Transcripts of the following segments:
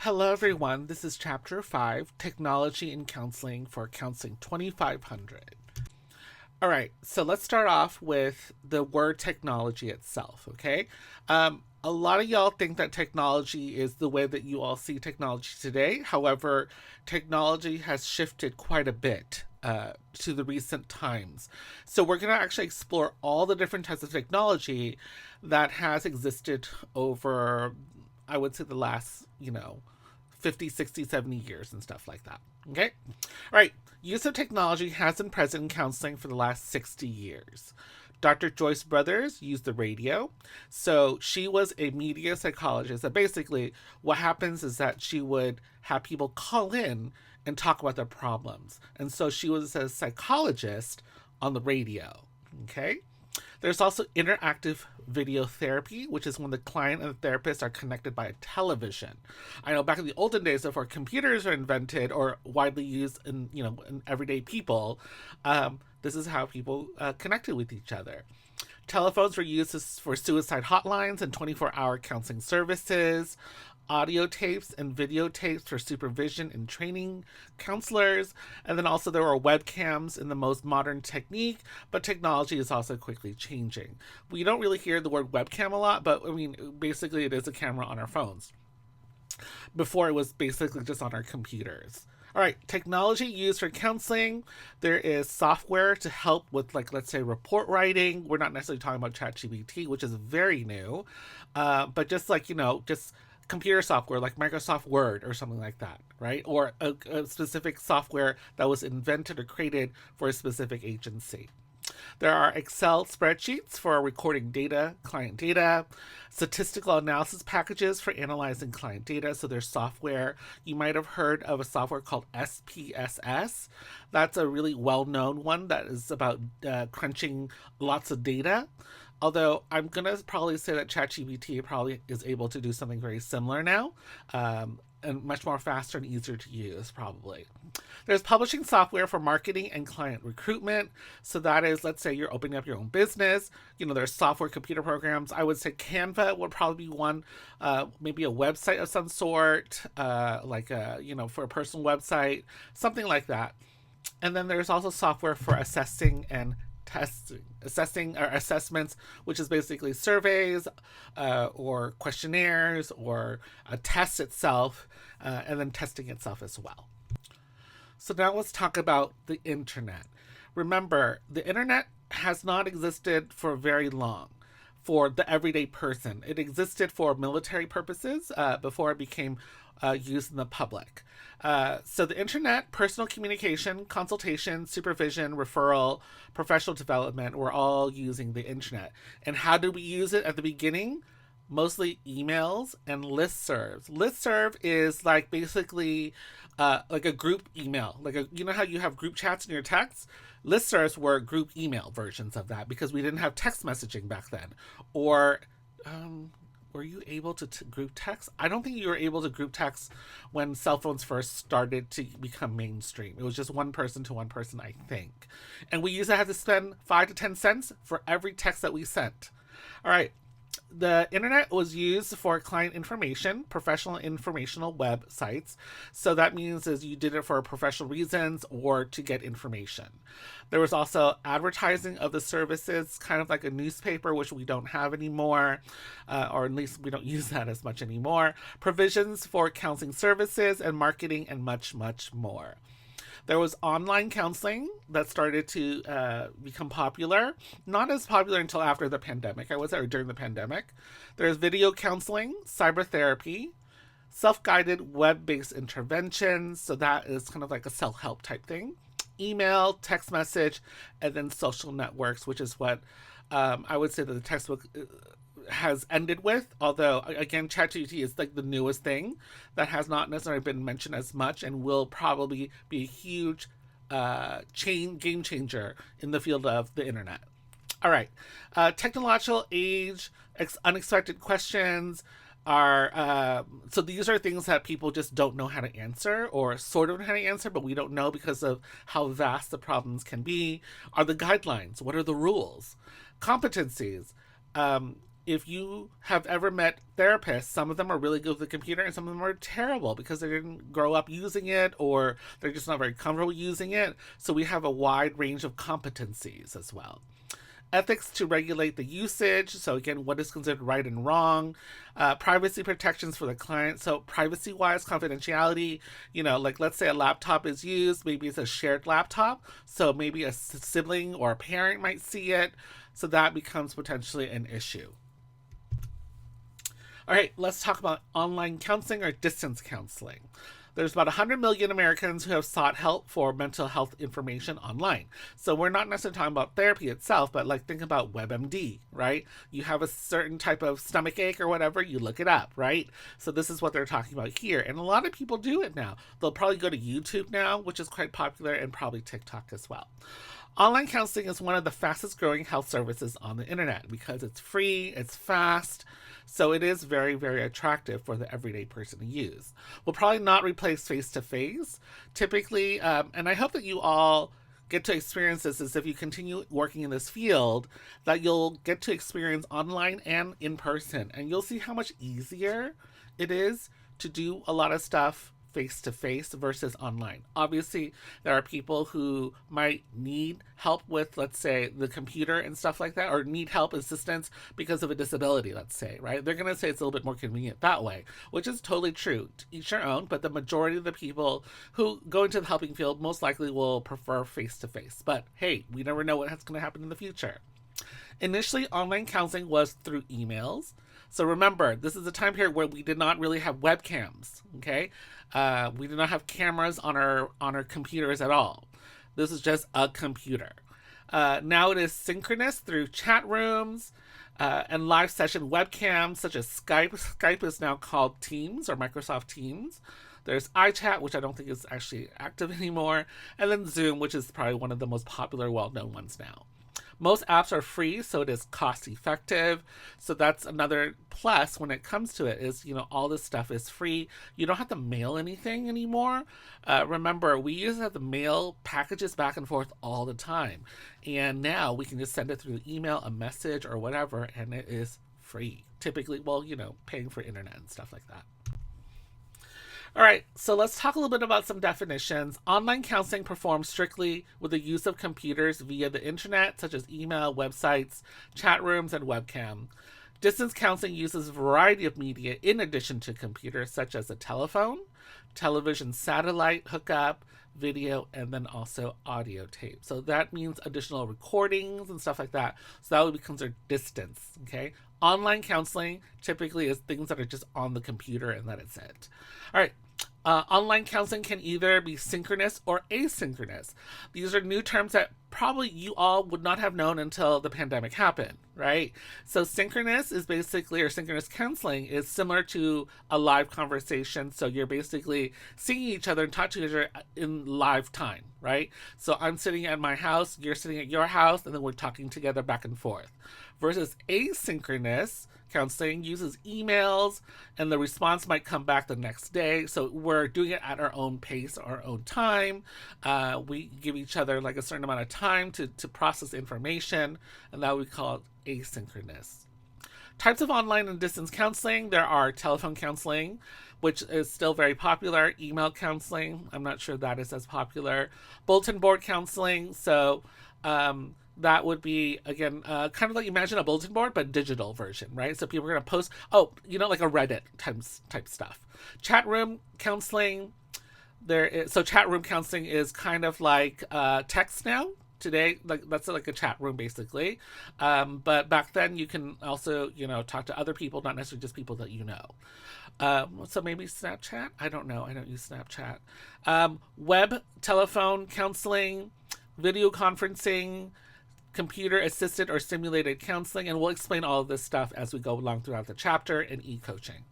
Hello, everyone. This is Chapter 5 Technology in Counseling for Counseling 2500. All right, so let's start off with the word technology itself, okay? A lot of y'all think that technology is the way that you all see technology today. However, technology has shifted quite a bit to the recent times. So, we're going to actually explore all the different types of technology that has existed over, I would say, the last, 50, 60, 70 years and stuff like that. Okay? All right. Use of technology has been present in counseling for the last 60 years. Dr. Joyce Brothers used the radio. So she was a media psychologist. And basically, what happens is that she would have people call in and talk about their problems. And so she was a psychologist on the radio. Okay? There's also interactive video therapy, which is when the client and the therapist are connected by a television. I know back in the olden days, before computers were invented or widely used in everyday people, this is how people connected with each other. Telephones were used for suicide hotlines and 24-hour counseling services. Audio tapes and videotapes for supervision and training counselors. And then also there were webcams in the most modern technique, but technology is also quickly changing. We don't really hear the word webcam a lot, but I mean, basically it is a camera on our phones. Before it was basically just on our computers. All right, technology used for counseling. There is software to help with, like, let's say, report writing. We're not necessarily talking about ChatGPT, which is very new, but just just computer software like Microsoft Word or something like that, right? Or a specific software that was invented or created for a specific agency. There are Excel spreadsheets for recording data, client data, statistical analysis packages for analyzing client data. So there's software. You might have heard of a software called SPSS. That's a really well-known one that is about crunching lots of data. Although I'm going to probably say that ChatGPT probably is able to do something very similar now, and much more faster and easier to use, probably. There's publishing software for marketing and client recruitment. So that is, let's say you're opening up your own business. There's software computer programs. I would say Canva would probably be one, maybe a website of some sort, for a personal website, something like that. And then there's also software for assessing and assessing or assessments, which is basically surveys or questionnaires or a test itself, and then testing itself as well. So now let's talk about the internet. Remember, the internet has not existed for very long for the everyday person. It existed for military purposes before it became used in the public. So the internet, personal communication, consultation, supervision, referral, professional development, we're all using the internet. And how did we use it at the beginning? Mostly emails and listservs. Listserv is like basically like a group email. How you have group chats in your texts? Listservs were group email versions of that because we didn't have text messaging back then. Or were you able to group text? I don't think you were able to group text when cell phones first started to become mainstream. It was just one person to one person, I think. And we used to have to spend 5 to 10 cents for every text that we sent. All right. The internet was used for client information, professional informational websites. So that means is you did it for professional reasons or to get information. There was also advertising of the services, kind of like a newspaper, which we don't have anymore, or at least we don't use that as much anymore. Provisions for counseling services and marketing and much, much more. There was online counseling that started to become popular. Not as popular until after the pandemic, I would say, or during the pandemic. There's video counseling, cyber therapy, self-guided web-based interventions. So that is kind of like a self-help type thing. Email, text message, and then social networks, which is what I would say that the textbook has ended with, although again ChatGPT is like the newest thing that has not necessarily been mentioned as much and will probably be a huge game changer in the field of the internet. All right, technological age, unexpected questions are so these are things that people just don't know how to answer or sort of know how to answer, but we don't know because of how vast the problems can be. Are the guidelines? What are the rules? Competencies. if you have ever met therapists, some of them are really good with the computer and some of them are terrible because they didn't grow up using it or they're just not very comfortable using it. So we have a wide range of competencies as well. Ethics to regulate the usage. So again, what is considered right and wrong. Privacy protections for the client. So privacy wise, confidentiality, like let's say a laptop is used, maybe it's a shared laptop. So maybe a sibling or a parent might see it. So that becomes potentially an issue. All right, let's talk about online counseling or distance counseling. There's about 100 million Americans who have sought help for mental health information online. So we're not necessarily talking about therapy itself, but like think about WebMD, right? You have a certain type of stomach ache or whatever, you look it up, right? So this is what they're talking about here. And a lot of people do it now. They'll probably go to YouTube now, which is quite popular, and probably TikTok as well. Online counseling is one of the fastest growing health services on the internet because it's free, it's fast, so it is very, very attractive for the everyday person to use. Will probably not replace face-to-face. Typically, and I hope that you all get to experience this as if you continue working in this field, that you'll get to experience online and in person. And you'll see how much easier it is to do a lot of stuff face-to-face versus online. Obviously, there are people who might need help with, let's say, the computer and stuff like that, or need help, assistance because of a disability, let's say, right? They're going to say it's a little bit more convenient that way, which is totally true. To each their own, but the majority of the people who go into the helping field most likely will prefer face-to-face. But hey, we never know what's going to happen in the future. Initially, online counseling was through emails. So remember, this is a time period where we did not really have webcams, okay? We did not have cameras on our computers at all. This is just a computer. Now it is synchronous through chat rooms and live session webcams such as Skype. Skype is now called Teams or Microsoft Teams. There's iChat, which I don't think is actually active anymore. And then Zoom, which is probably one of the most popular, well-known ones now. Most apps are free, so it is cost effective. So that's another plus when it comes to it is, all this stuff is free. You don't have to mail anything anymore. Remember, we used to have to mail packages back and forth all the time. And now we can just send it through email, a message, or whatever, and it is free. Typically, paying for internet and stuff like that. All right, so let's talk a little bit about some definitions. Online counseling performs strictly with the use of computers via the internet, such as email, websites, chat rooms, and webcam. Distance counseling uses a variety of media in addition to computers, such as a telephone, television satellite hookup, video, and then also audio tape. So that means additional recordings and stuff like that. So that would be considered distance, okay? Online counseling typically is things that are just on the computer and that is it. All right. Online counseling can either be synchronous or asynchronous. These are new terms that probably you all would not have known until the pandemic happened, right? So synchronous is basically, or synchronous counseling is similar to a live conversation. So you're basically seeing each other and talking to each other in live time, right? So I'm sitting at my house, you're sitting at your house, and then we're talking together back and forth. Versus asynchronous counseling uses emails and the response might come back the next day. So we're doing it at our own pace, our own time. We give each other like a certain amount of time to process information, and that we call it asynchronous. Types of online and distance counseling, there are telephone counseling, which is still very popular. Email counseling, I'm not sure that is as popular. Bulletin board counseling, so that would be, again, kind of like imagine a bulletin board, but digital version, right? So people are going to post, like a Reddit type stuff. Chat room counseling, so chat room counseling is kind of like text now. Today, that's like a chat room basically. But back then you can also, talk to other people, not necessarily just people that you know. So maybe Snapchat? I don't know. I don't use Snapchat. Web, telephone counseling, video conferencing, computer assisted or simulated counseling, and we'll explain all of this stuff as we go along throughout the chapter in e-coaching.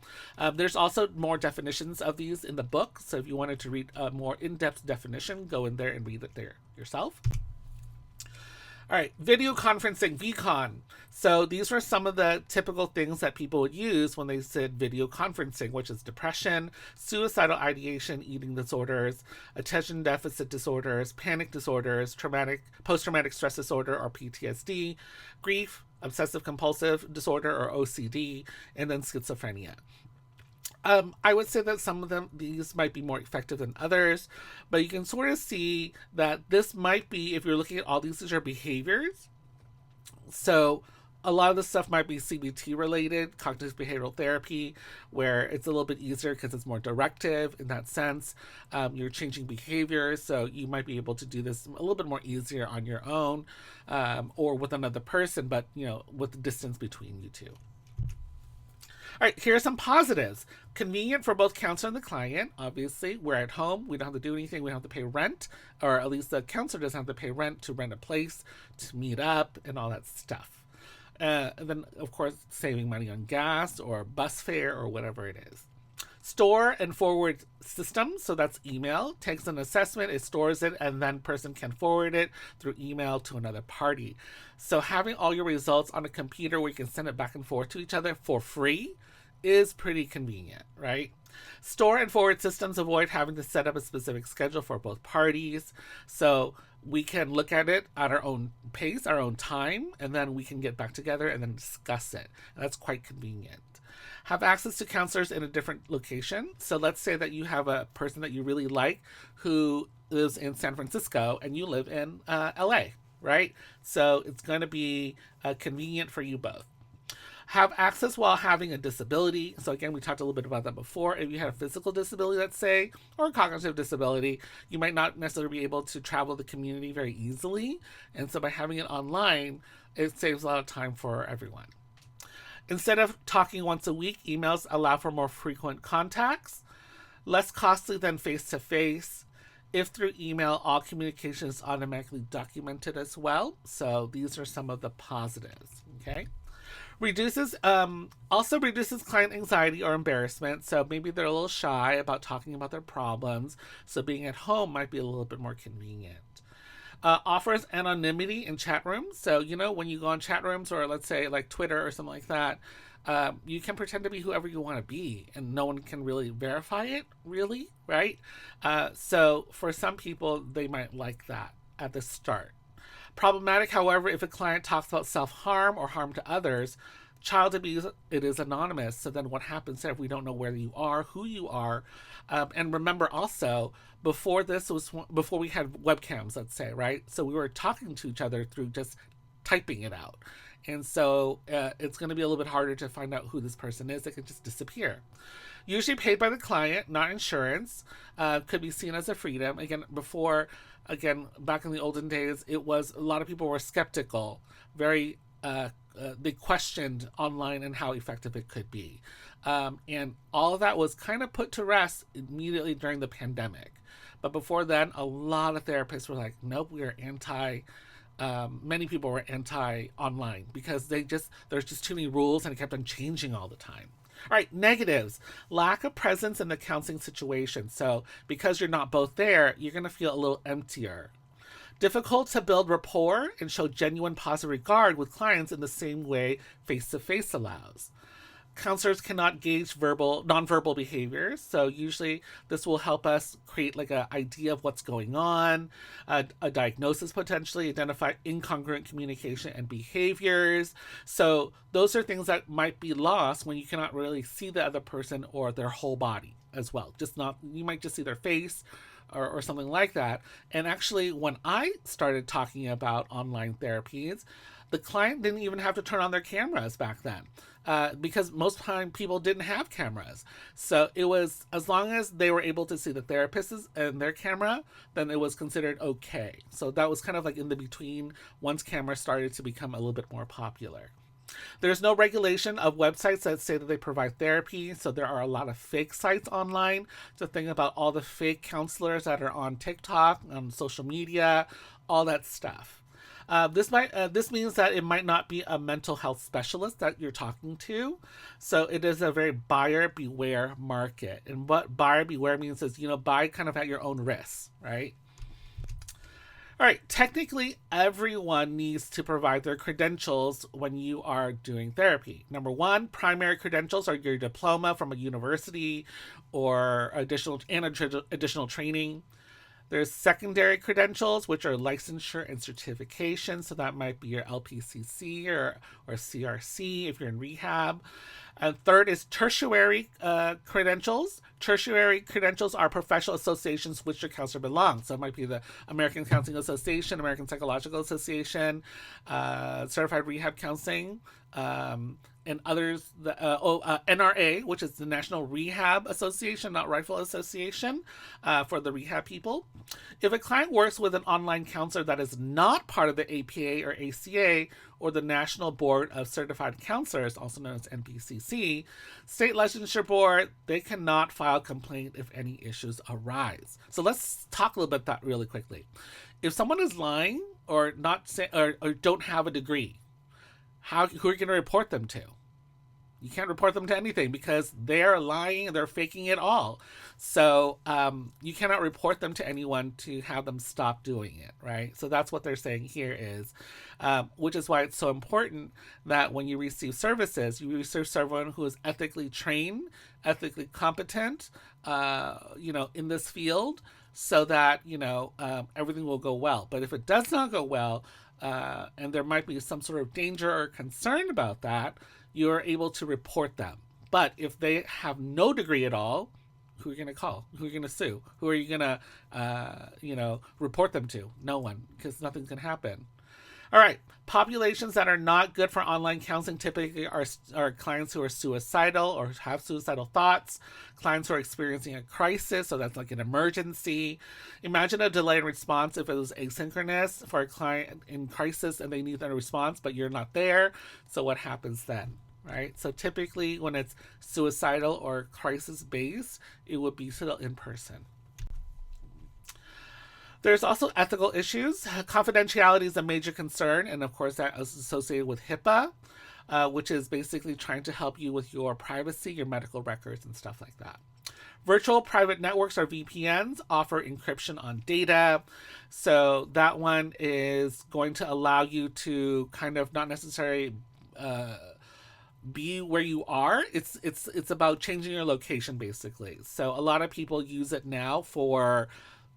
There's also more definitions of these in the book, so if you wanted to read a more in-depth definition, go in there and read it there yourself. All right, video conferencing, VCon. So these were some of the typical things that people would use when they said video conferencing, which is depression, suicidal ideation, eating disorders, attention deficit disorders, panic disorders, post-traumatic stress disorder or PTSD, grief, obsessive compulsive disorder or OCD, and then schizophrenia. I would say that some of these might be more effective than others, but you can sort of see that this might be, if you're looking at all these are behaviors. So a lot of the stuff might be CBT related, cognitive behavioral therapy, where it's a little bit easier because it's more directive in that sense. You're changing behaviors, so you might be able to do this a little bit more easier on your own, or with another person, but with the distance between you two. All right, here are some positives. Convenient for both counselor and the client. Obviously, we're at home. We don't have to do anything. We don't have to pay rent, or at least the counselor doesn't have to pay rent to rent a place, to meet up, and all that stuff. And then, of course, saving money on gas or bus fare or whatever it is. Store and forward systems, so that's email. Takes an assessment, it stores it, and then person can forward it through email to another party. So having all your results on a computer where you can send it back and forth to each other for free is pretty convenient, right? Store and forward systems avoid having to set up a specific schedule for both parties. So we can look at it at our own pace, our own time, and then we can get back together and then discuss it. And that's quite convenient. Have access to counselors in a different location. So let's say that you have a person that you really like who lives in San Francisco and you live in LA, right? So it's going to be convenient for you both. Have access while having a disability. So again, we talked a little bit about that before. If you have a physical disability, let's say, or a cognitive disability, you might not necessarily be able to travel the community very easily. And so by having it online, it saves a lot of time for everyone. Instead of talking once a week, emails allow for more frequent contacts, less costly than face-to-face. If through email, all communication is automatically documented as well. So these are some of the positives, okay? Also reduces client anxiety or embarrassment. So maybe they're a little shy about talking about their problems. So being at home might be a little bit more convenient. Offers anonymity in chat rooms. So, when you go on chat rooms or let's say like Twitter or something like that, you can pretend to be whoever you want to be and no one can really verify it, really, right? So for some people, they might like that at the start. Problematic, however, if a client talks about self-harm or harm to others. Child abuse, it is anonymous. So then what happens if we don't know where you are, who you are? And remember also, before we had webcams, let's say, right? So we were talking to each other through just typing it out. And so it's going to be a little bit harder to find out who this person is. It could just disappear. Usually paid by the client, not insurance. Could be seen as a freedom. Again, back in the olden days, it was a lot of people were skeptical, they questioned online and how effective it could be. And all of that was kind of put to rest immediately during the pandemic. But before then, a lot of therapists were like, nope, we are many people were anti-online because there's just too many rules and it kept on changing all the time. All right, negatives. Lack of presence in the counseling situation. So because you're not both there, you're going to feel a little emptier. Difficult to build rapport and show genuine positive regard with clients in the same way face-to-face allows. Counselors cannot gauge nonverbal behaviors, so usually this will help us create like an idea of what's going on, a diagnosis potentially, identify incongruent communication and behaviors. So those are things that might be lost when you cannot really see the other person or their whole body as well. You might just see their face or something like that. And actually, when I started talking about online therapies, the client didn't even have to turn on their cameras back then. Because most time people didn't have cameras. So it was, as long as they were able to see the therapists and their camera, then it was considered okay. So that was kind of like in the between once cameras started to become a little bit more popular. There's no regulation of websites that say that they provide therapy. So there are a lot of fake sites online. So think about all the fake counselors that are on TikTok, on social media, all that stuff. This means that it might not be a mental health specialist that you're talking to. So it is a very buyer beware market. And what buyer beware means is, buy kind of at your own risk, right? All right, technically, everyone needs to provide their credentials when you are doing therapy. Number one, primary credentials are your diploma from a university or additional training. There's secondary credentials, which are licensure and certification. So that might be your LPCC or CRC if you're in rehab. And third is tertiary credentials. Tertiary credentials are professional associations which your counselor belongs. So it might be the American Counseling Association, American Psychological Association, Certified Rehab Counseling, and others, the NRA, which is the National Rehab Association, not Rifle Association, for the rehab people. If a client works with an online counselor that is not part of the APA or ACA or the National Board of Certified Counselors, also known as NBCC, state licensure board, they cannot file complaint if any issues arise. So let's talk a little bit about that really quickly. If someone is lying or not or don't have a degree, who are you going to report them to? You can't report them to anything because they're lying and they're faking it all. So you cannot report them to anyone to have them stop doing it, right? So that's what they're saying here is, which is why it's so important that when you receive services, you receive someone who is ethically trained, ethically competent, in this field, so that, everything will go well. But if it does not go well, and there might be some sort of danger or concern about that, you're able to report them. But if they have no degree at all, who are you going to call? Who are you going to sue? Who are you going to, report them to? No one, because nothing's going to happen. All right. Populations that are not good for online counseling typically are clients who are suicidal or have suicidal thoughts, clients who are experiencing a crisis, so that's like an emergency. Imagine a delay in response if it was asynchronous for a client in crisis and they need a response, but you're not there. So what happens then? Right? So typically when it's suicidal or crisis-based, it would be still in person. There's also ethical issues. Confidentiality is a major concern, and of course that is associated with HIPAA, which is basically trying to help you with your privacy, your medical records, and stuff like that. Virtual private networks, or VPNs, offer encryption on data. So that one is going to allow you to kind of not necessarily be where you are. It's about changing your location, basically. So a lot of people use it now for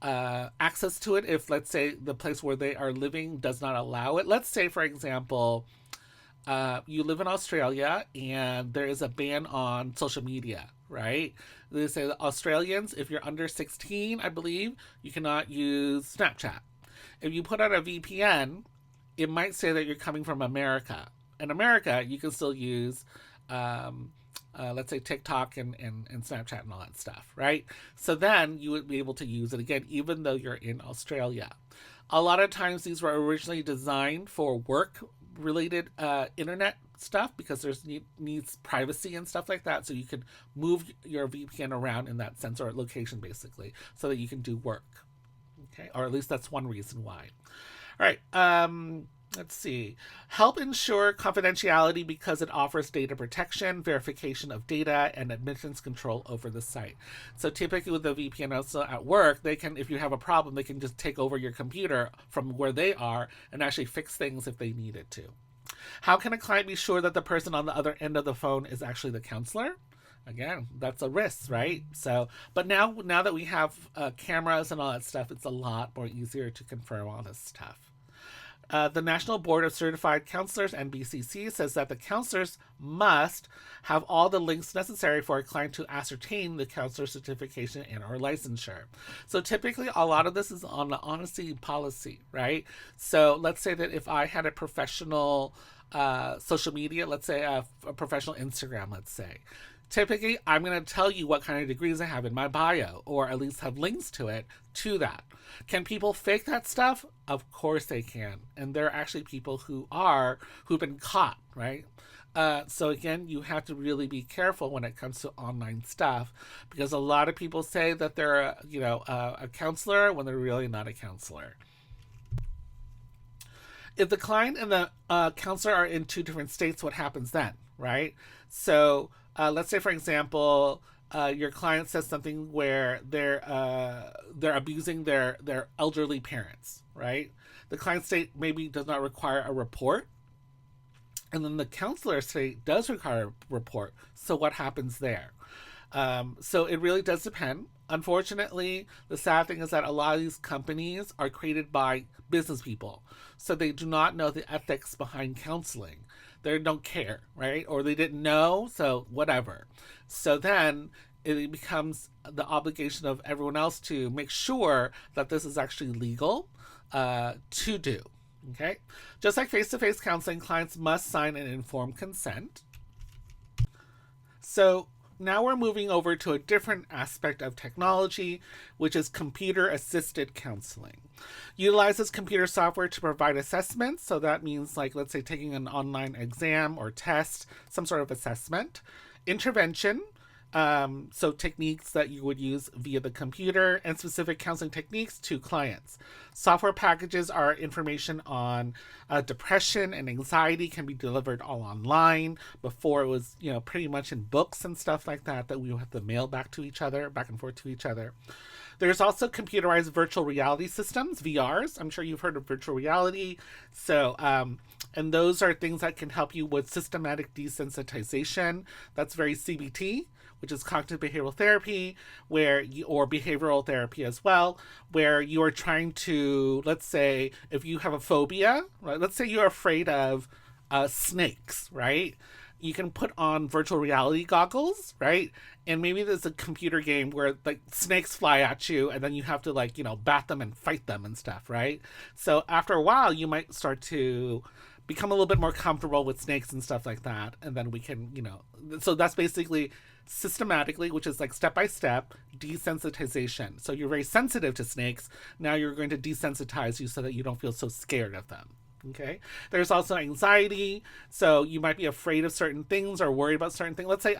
access to it if, let's say, the place where they are living does not allow it. Let's say, for example, you live in Australia and there is a ban on social media, right? They say that Australians, if you're under 16, I believe, you cannot use Snapchat. If you put out a VPN, it might say that you're coming from America. In America, you can still use let's say TikTok and Snapchat and all that stuff, right? So then you would be able to use it again, even though you're in Australia. A lot of times these were originally designed for work-related internet stuff because there's needs privacy and stuff like that. So you can move your VPN around in that sense, or location basically, so that you can do work. Okay, or at least that's one reason why. All right. Let's see. Help ensure confidentiality because it offers data protection, verification of data, and admittance control over the site. So typically with the VPN also at work, they can, if you have a problem, they can just take over your computer from where they are and actually fix things if they needed to. How can a client be sure that the person on the other end of the phone is actually the counselor? Again, that's a risk, right? So, but now that we have cameras and all that stuff, it's a lot more easier to confirm all this stuff. The National Board of Certified Counselors, NBCC, says that the counselors must have all the links necessary for a client to ascertain the counselor certification and or licensure. So typically a lot of this is on the honesty policy, right? So let's say that if I had a professional social media, let's say a professional Instagram, let's say, typically I'm going to tell you what kind of degrees I have in my bio, or at least have links to it, to that. Can people fake that stuff? Of course they can. And there are actually people who've been caught, right? So again, you have to really be careful when it comes to online stuff, because a lot of people say that they're a counselor when they're really not a counselor. If the client and the counselor are in two different states, what happens then, right? So let's say, for example, your client says something where they're abusing their elderly parents, right? The client state maybe does not require a report, and then the counselor state does require a report. So what happens there? So it really does depend. Unfortunately, the sad thing is that a lot of these companies are created by business people. So they do not know the ethics behind counseling. They don't care, right? Or they didn't know, so whatever. So then it becomes the obligation of everyone else to make sure that this is actually legal to do. Okay? Just like face to face counseling, clients must sign an informed consent. So now we're moving over to a different aspect of technology, which is computer assisted counseling. Utilizes computer software to provide assessments. So that means, like, let's say taking an online exam or test, some sort of assessment. Intervention, so techniques that you would use via the computer, and specific counseling techniques to clients. Software packages are information on depression and anxiety can be delivered all online. Before it was, pretty much in books and stuff like that we would have to mail back and forth to each other. There's also computerized virtual reality systems, VRs. I'm sure you've heard of virtual reality. So, and those are things that can help you with systematic desensitization. That's very CBT, which is cognitive behavioral therapy, or behavioral therapy as well, where you are trying to, let's say, if you have a phobia, right? Let's say you're afraid of snakes, right? You can put on virtual reality goggles, right? And maybe there's a computer game where like snakes fly at you and then you have to bat them and fight them and stuff, right? So after a while you might start to become a little bit more comfortable with snakes and stuff like that. And then we can, so that's basically systematically, which is like step by step desensitization. So you're very sensitive to snakes. Now you're going to desensitize you so that you don't feel so scared of them. Okay. There's also anxiety. So you might be afraid of certain things or worried about certain things. Let's say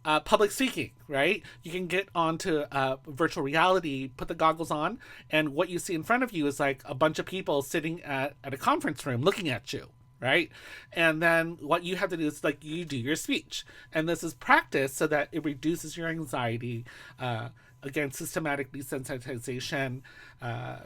public speaking, right? You can get onto virtual reality, put the goggles on, and what you see in front of you is like a bunch of people sitting at a conference room looking at you, right? And then what you have to do is like you do your speech. And this is practice so that it reduces your anxiety. Again, systematic desensitization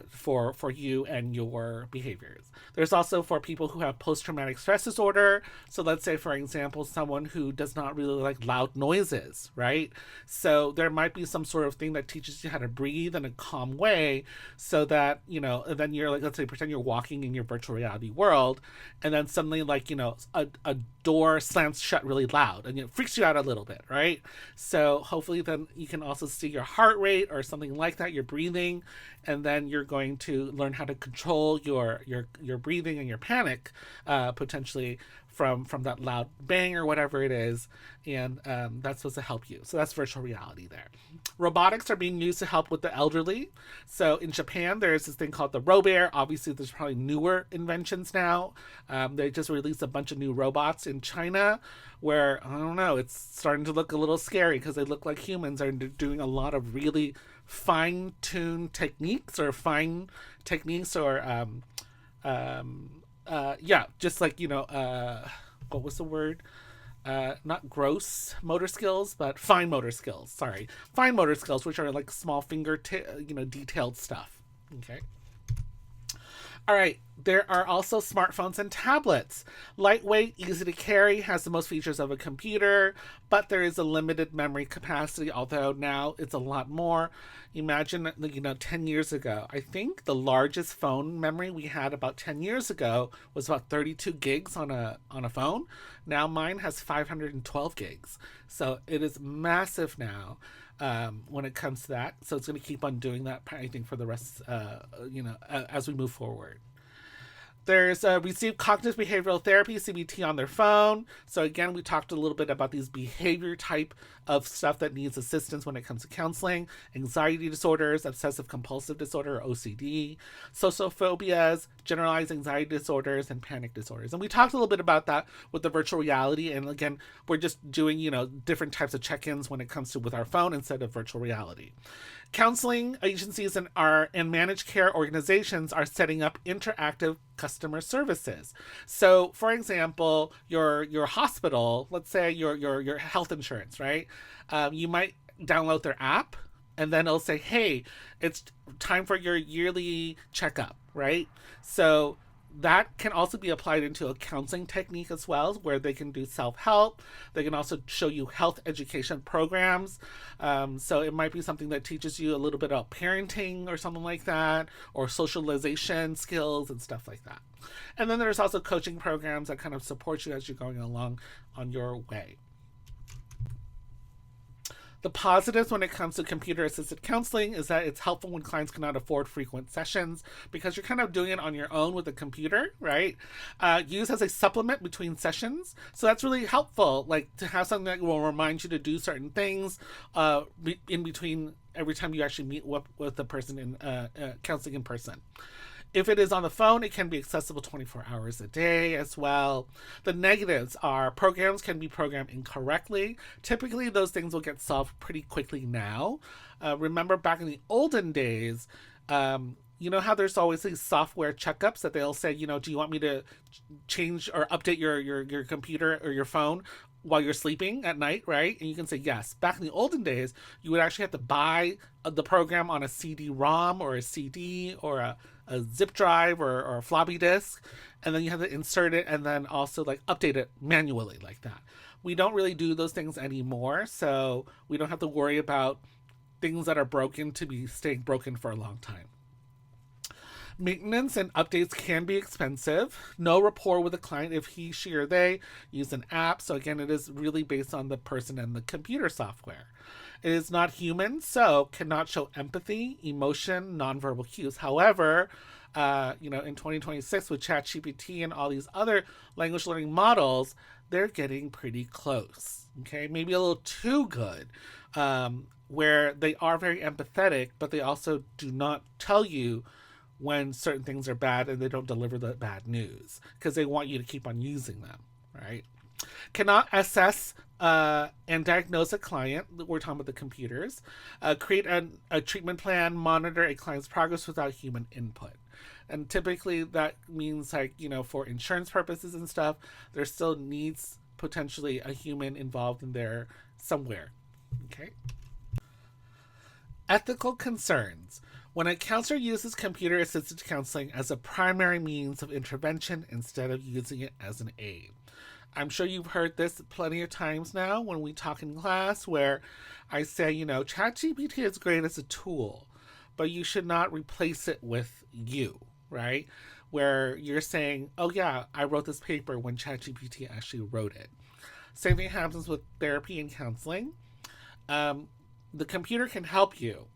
for you and your behaviors. There's also for people who have post-traumatic stress disorder. So let's say, for example, someone who does not really like loud noises, right? So there might be some sort of thing that teaches you how to breathe in a calm way so that, and then you're like, let's say, pretend you're walking in your virtual reality world, and then suddenly a door slams shut really loud and it freaks you out a little bit, right? So hopefully then you can also see your heart rate or something like that, your breathing, and then you're going to learn how to control your breathing and your panic potentially from that loud bang or whatever it is, and that's supposed to help you. So that's virtual reality there. Robotics are being used to help with the elderly. So in Japan, there's this thing called the Robear. Obviously, there's probably newer inventions now. They just released a bunch of new robots in China where, I don't know, it's starting to look a little scary because they look like humans and they're doing a lot of really fine-tuned techniques or just like, what was the word? Not gross motor skills, but fine motor skills. Sorry. Fine motor skills, which are like small finger, detailed stuff. Okay. All right. There are also smartphones and tablets. Lightweight, easy to carry, has the most features of a computer, but there is a limited memory capacity, although now it's a lot more. Imagine, 10 years ago, I think the largest phone memory we had about 10 years ago was about 32 gigs on a phone. Now mine has 512 gigs. So it is massive now. When it comes to that. So it's going to keep on doing that, I think, for the rest, as we move forward. There's received cognitive behavioral therapy, CBT, on their phone. So again, we talked a little bit about these behavior type of stuff that needs assistance when it comes to counseling. Anxiety disorders, obsessive compulsive disorder, or OCD, social phobias, generalized anxiety disorders, and panic disorders. And we talked a little bit about that with the virtual reality. And again, we're just doing, different types of check-ins when it comes to with our phone instead of virtual reality. Counseling agencies and managed care organizations are setting up interactive customer services. So, for example, your hospital, let's say your health insurance, right? You might download their app, and then it'll say, "Hey, it's time for your yearly checkup," right? So that can also be applied into a counseling technique as well, where they can do self-help. They can also show you health education programs. So it might be something that teaches you a little bit about parenting or something like that, or socialization skills and stuff like that. And then there's also coaching programs that kind of support you as you're going along on your way. The positives when it comes to computer assisted counseling is that it's helpful when clients cannot afford frequent sessions because you're kind of doing it on your own with a computer, right? Used as a supplement between sessions. So that's really helpful, like to have something that will remind you to do certain things in between every time you actually meet with the person in counseling in person. If it is on the phone, it can be accessible 24 hours a day as well. The negatives are programs can be programmed incorrectly. Typically, those things will get solved pretty quickly now. Remember back in the olden days, you know how there's always these software checkups that they'll say, do you want me to change or update your computer or your phone while you're sleeping at night, right? And you can say yes. Back in the olden days, you would actually have to buy the program on a CD-ROM or a CD or a zip drive or a floppy disk, and then you have to insert it and then also like update it manually like that. We don't really do those things anymore, so we don't have to worry about things that are broken to be staying broken for a long time. Maintenance and updates can be expensive. No rapport with the client if he, she, or they use an app. So again, it is really based on the person and the computer software. It is not human, so cannot show empathy, emotion, nonverbal cues. However, in 2026 with ChatGPT and all these other language learning models, they're getting pretty close. Okay, maybe a little too good, where they are very empathetic, but they also do not tell you when certain things are bad and they don't deliver the bad news because they want you to keep on using them, right? Cannot assess and diagnose a client. We're talking about the computers. Create a treatment plan, monitor a client's progress without human input. And typically that means for insurance purposes and stuff, there still needs potentially a human involved in there somewhere. Okay. Ethical concerns. When a counselor uses computer-assisted counseling as a primary means of intervention instead of using it as an aid. I'm sure you've heard this plenty of times now when we talk in class where I say, ChatGPT is great as a tool, but you should not replace it with you, right? Where you're saying, oh yeah, I wrote this paper when ChatGPT actually wrote it. Same thing happens with therapy and counseling. The computer can help you,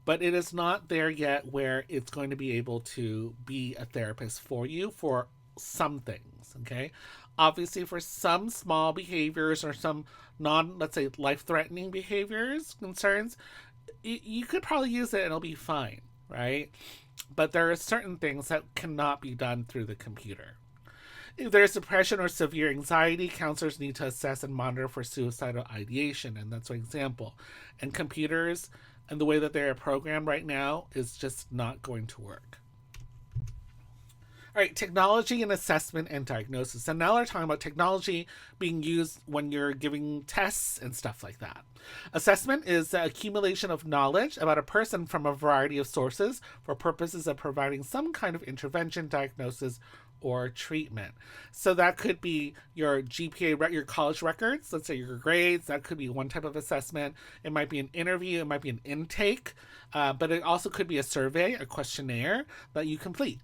but it is not there yet where it's going to be able to be a therapist for you for some things, okay? Obviously, for some small behaviors or some let's say, life-threatening behaviors, concerns, you could probably use it and it'll be fine, right? But there are certain things that cannot be done through the computer. If there's depression or severe anxiety, counselors need to assess and monitor for suicidal ideation, and that's an example. And computers and the way that they're programmed right now is just not going to work. All right, technology and assessment and diagnosis. And now we're talking about technology being used when you're giving tests and stuff like that. Assessment is the accumulation of knowledge about a person from a variety of sources for purposes of providing some kind of intervention, diagnosis, or treatment. So that could be your GPA, your college records, let's say your grades. That could be one type of assessment. It might be an interview, it might be an intake, but it also could be a survey, a questionnaire that you complete.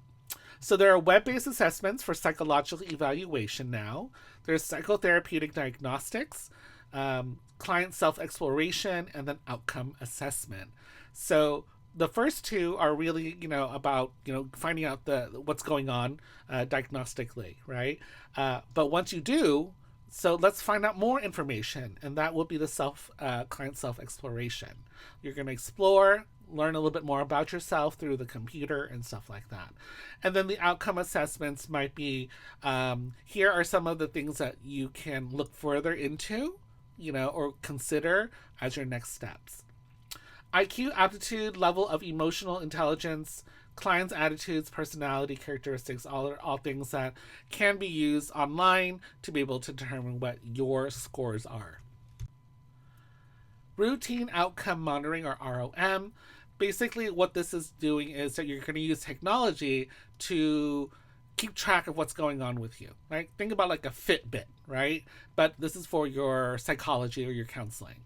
So there are web-based assessments for psychological evaluation now. There's psychotherapeutic diagnostics, client self-exploration, and then outcome assessment. So the first two are really, about, finding out what's going on diagnostically, right? But once you do, so let's find out more information, and that will be the client self-exploration. You're going to explore, learn a little bit more about yourself through the computer and stuff like that. And then the outcome assessments might be, here are some of the things that you can look further into, or consider as your next steps. IQ, aptitude, level of emotional intelligence, clients' attitudes, personality characteristics, all things that can be used online to be able to determine what your scores are. Routine outcome monitoring, or ROM. Basically, what this is doing is that you're going to use technology to keep track of what's going on with you, right? Think about like a Fitbit, right? But this is for your psychology or your counseling.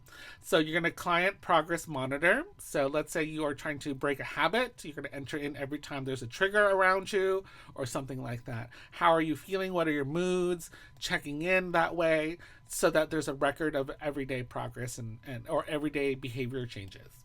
So you're going to client progress monitor. So let's say you are trying to break a habit. You're going to enter in every time there's a trigger around you or something like that. How are you feeling? What are your moods? Checking in that way so that there's a record of everyday progress and or everyday behavior changes.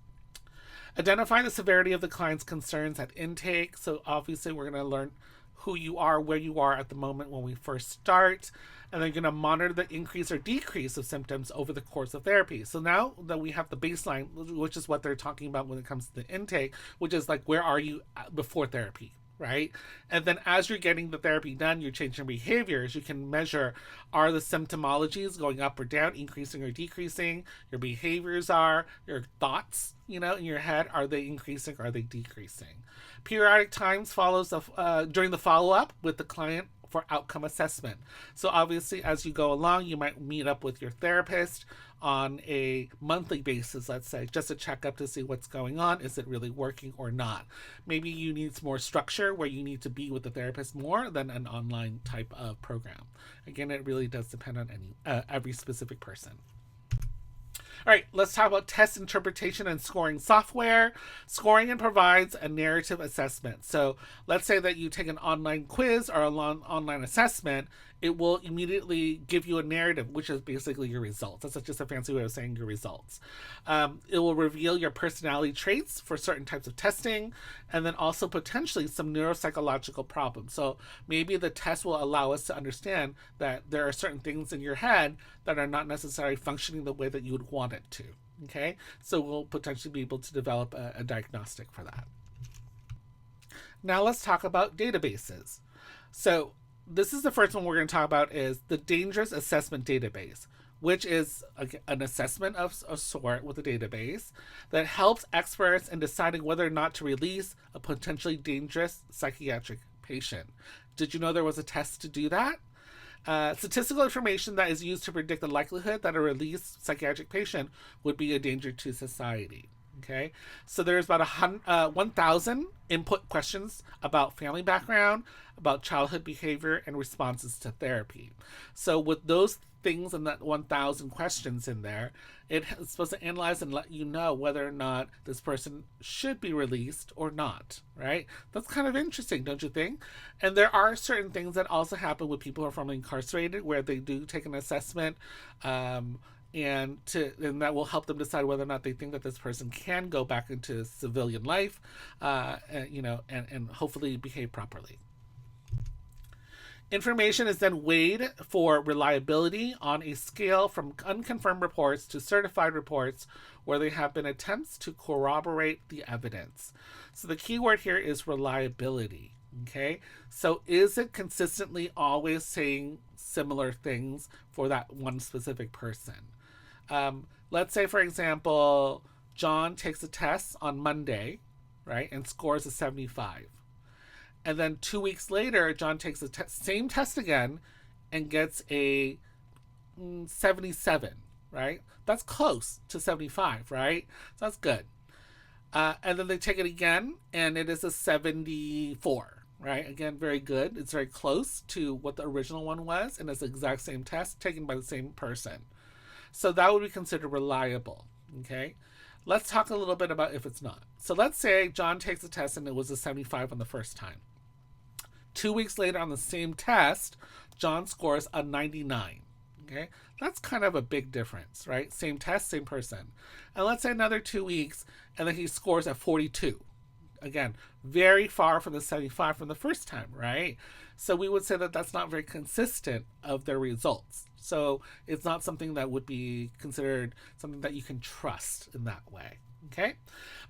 Identify the severity of the client's concerns at intake. So obviously we're going to learn who you are, where you are at the moment when we first start, and then you're going to monitor the increase or decrease of symptoms over the course of therapy. So now that we have the baseline, which is what they're talking about when it comes to the intake, which is like, where are you before therapy, right? And then as you're getting the therapy done, you're changing behaviors. You can measure, are the symptomologies going up or down, increasing or decreasing? Your behaviors are, your thoughts, in your head, are they increasing, are they decreasing? Periodic times follows during the follow-up with the client for outcome assessment. So obviously as you go along, you might meet up with your therapist on a monthly basis, let's say, just to check up to see what's going on. Is it really working or not? Maybe you need more structure where you need to be with the therapist more than an online type of program. Again, it really does depend on every specific person. All right, let's talk about test interpretation and scoring software. Scoring and provides a narrative assessment. So let's say that you take an online quiz or an online assessment. It will immediately give you a narrative, which is basically your results. That's just a fancy way of saying your results. It will reveal your personality traits for certain types of testing, and then also potentially some neuropsychological problems. So maybe the test will allow us to understand that there are certain things in your head that are not necessarily functioning the way that you would want it to. Okay, so we'll potentially be able to develop a diagnostic for that. Now let's talk about databases. So this is the first one we're going to talk about, is the Dangerous Assessment Database, which is an assessment of a sort with a database that helps experts in deciding whether or not to release a potentially dangerous psychiatric patient. Did you know there was a test to do that? Statistical information that is used to predict the likelihood that a released psychiatric patient would be a danger to society. Okay, so there's about 1,000 input questions about family background, about childhood behavior, and responses to therapy. So with those things and that 1,000 questions in there, it's supposed to analyze and let you know whether or not this person should be released or not, right? That's kind of interesting, don't you think? And there are certain things that also happen with people who are formerly incarcerated where they do take an assessment, and that will help them decide whether or not they think that this person can go back into civilian life, and hopefully behave properly. Information is then weighed for reliability on a scale from unconfirmed reports to certified reports where there have been attempts to corroborate the evidence. So the key word here is reliability. Okay, so is it consistently always saying similar things for that one specific person? Let's say, for example, John takes a test on Monday, right, and scores a 75. And then 2 weeks later, John takes the same test again and gets a 77, right? That's close to 75, right? So that's good. And then they take it again, and it is a 74, right? Again, very good. It's very close to what the original one was, and it's the exact same test taken by the same person. So that would be considered reliable, okay? Let's talk a little bit about if it's not. So let's say John takes a test and it was a 75 on the first time. 2 weeks later on the same test, John scores a 99, okay? That's kind of a big difference, right? Same test, same person. And let's say another 2 weeks and then he scores a 42. Again, very far from the 75 from the first time, right? So we would say that that's not very consistent of their results. So it's not something that would be considered something that you can trust in that way, okay?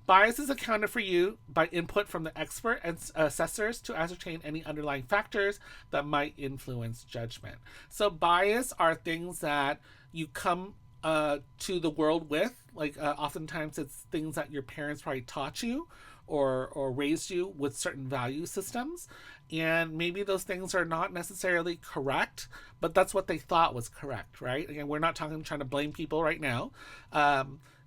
Bias is accounted for you by input from the expert and assessors to ascertain any underlying factors that might influence judgment. So bias are things that you come to the world with, like oftentimes it's things that your parents probably taught you or raised you with certain value systems, and maybe those things are not necessarily correct, but that's what they thought was correct, right? Again, we're not trying to blame people right now.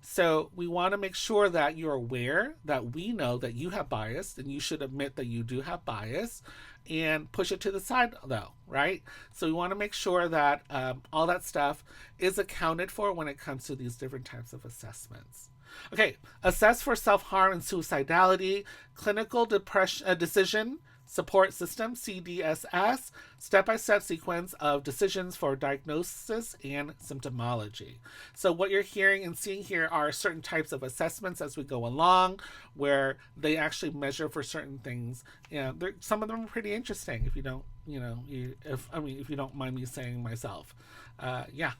So we want to make sure that you're aware that we know that you have bias, and you should admit that you do have bias and push it to the side, though, right? So we want to make sure that all that stuff is accounted for when it comes to these different types of assessments. Okay, assess for self-harm and suicidality, clinical depression decision support system, CDSS, step-by-step sequence of decisions for diagnosis and symptomology. So what you're hearing and seeing here are certain types of assessments as we go along, where they actually measure for certain things. Yeah, some of them are pretty interesting. If you don't, if you don't mind me saying myself, yeah.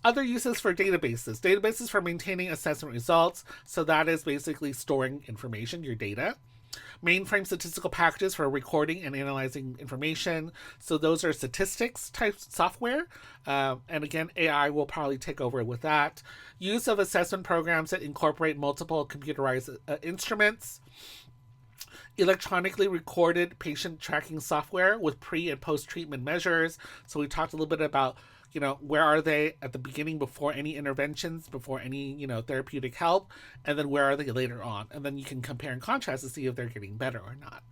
Other uses for databases. Databases for maintaining assessment results. So that is basically storing information, your data. Mainframe statistical packages for recording and analyzing information. So those are statistics type software. And again, AI will probably take over with that. Use of assessment programs that incorporate multiple computerized instruments. Electronically recorded patient tracking software with pre and post treatment measures. So we talked a little bit about, where are they at the beginning before any interventions, before any, therapeutic help, and then where are they later on? And then you can compare and contrast to see if they're getting better or not.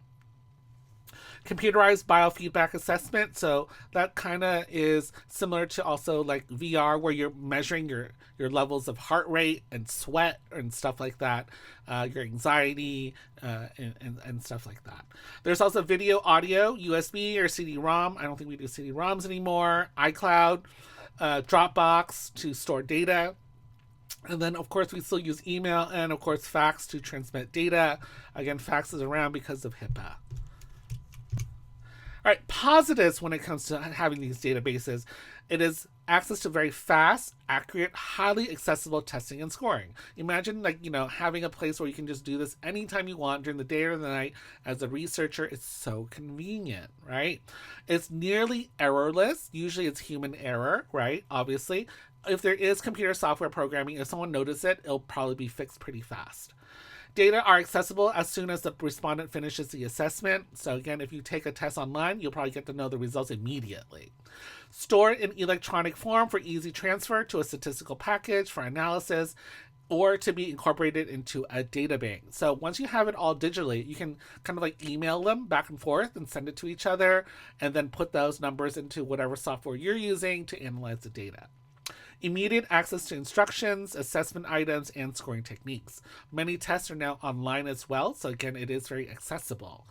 Computerized biofeedback assessment. So that kind of is similar to also like VR, where you're measuring your levels of heart rate and sweat and stuff like that, your anxiety and stuff like that. There's also video, audio, USB or CD-ROM. I don't think we do CD-ROMs anymore. iCloud, Dropbox to store data. And then, of course, we still use email and, of course, fax to transmit data. Again, fax is around because of HIPAA. All right, positives when it comes to having these databases. It is access to very fast, accurate, highly accessible testing and scoring. Imagine having a place where you can just do this anytime you want during the day or the night. As a researcher, it's so convenient, right? It's nearly errorless. Usually it's human error, right? Obviously. If there is computer software programming, if someone notices it, it'll probably be fixed pretty fast. Data are accessible as soon as the respondent finishes the assessment. So again, if you take a test online, you'll probably get to know the results immediately. Stored in electronic form for easy transfer to a statistical package for analysis, or to be incorporated into a data bank. So once you have it all digitally, you can kind of like email them back and forth and send it to each other, and then put those numbers into whatever software you're using to analyze the data. Immediate access to instructions, assessment items, and scoring techniques. Many tests are now online as well, so again, it is very accessible.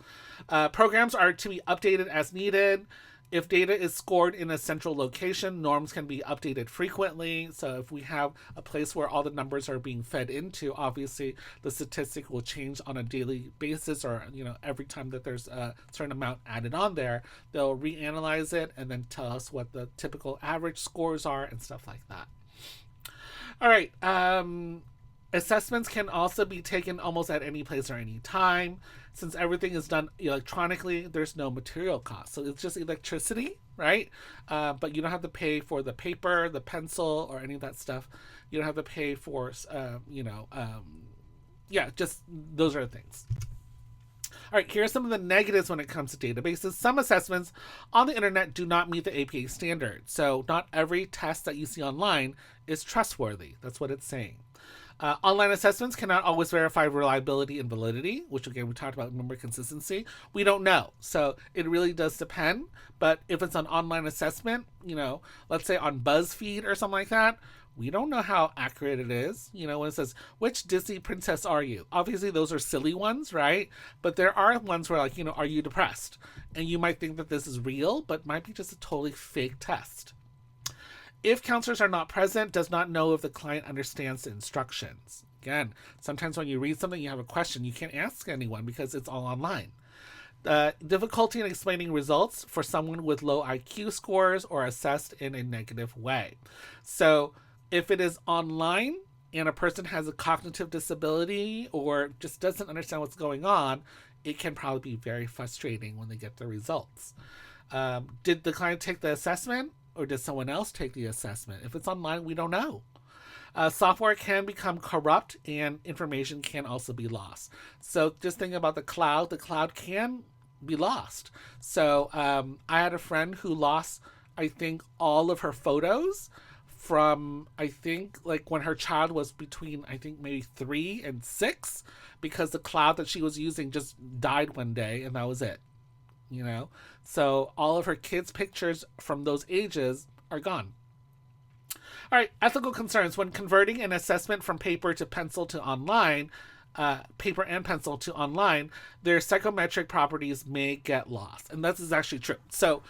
Programs are to be updated as needed. If data is scored in a central location, norms can be updated frequently. So if we have a place where all the numbers are being fed into, obviously the statistic will change on a daily basis, or every time that there's a certain amount added on there, they'll reanalyze it and then tell us what the typical average scores are and stuff like that. All right. Assessments can also be taken almost at any place or any time. Since everything is done electronically, there's no material cost. So it's just electricity, right? But you don't have to pay for the paper, the pencil, or any of that stuff. You don't have to pay for, just those are the things. All right, here are some of the negatives when it comes to databases. Some assessments on the internet do not meet the APA standard. So not every test that you see online is trustworthy. That's what it's saying. Online assessments cannot always verify reliability and validity, which again, we talked about number consistency. We don't know. So it really does depend. But if it's an online assessment, let's say on BuzzFeed or something like that, we don't know how accurate it is. When it says, which Disney princess are you? Obviously, those are silly ones, right? But there are ones where are you depressed? And you might think that this is real, but might be just a totally fake test. If counselors are not present, does not know if the client understands the instructions. Again, sometimes when you read something, you have a question, you can't ask anyone because it's all online. Difficulty in explaining results for someone with low IQ scores or assessed in a negative way. So if it is online and a person has a cognitive disability or just doesn't understand what's going on, it can probably be very frustrating when they get the results. Did the client take the assessment? Or did someone else take the assessment? If it's online, we don't know. Software can become corrupt and information can also be lost. So just think about the cloud. The cloud can be lost. So I had a friend who lost, I think, all of her photos from, I think, like when her child was between, I think, maybe 3 and 6, because the cloud that she was using just died one day and that was it, you know? So all of her kids' pictures from those ages are gone. All right, ethical concerns. When converting an assessment from paper to pencil to online, paper and pencil to online, their psychometric properties may get lost. And this is actually true. So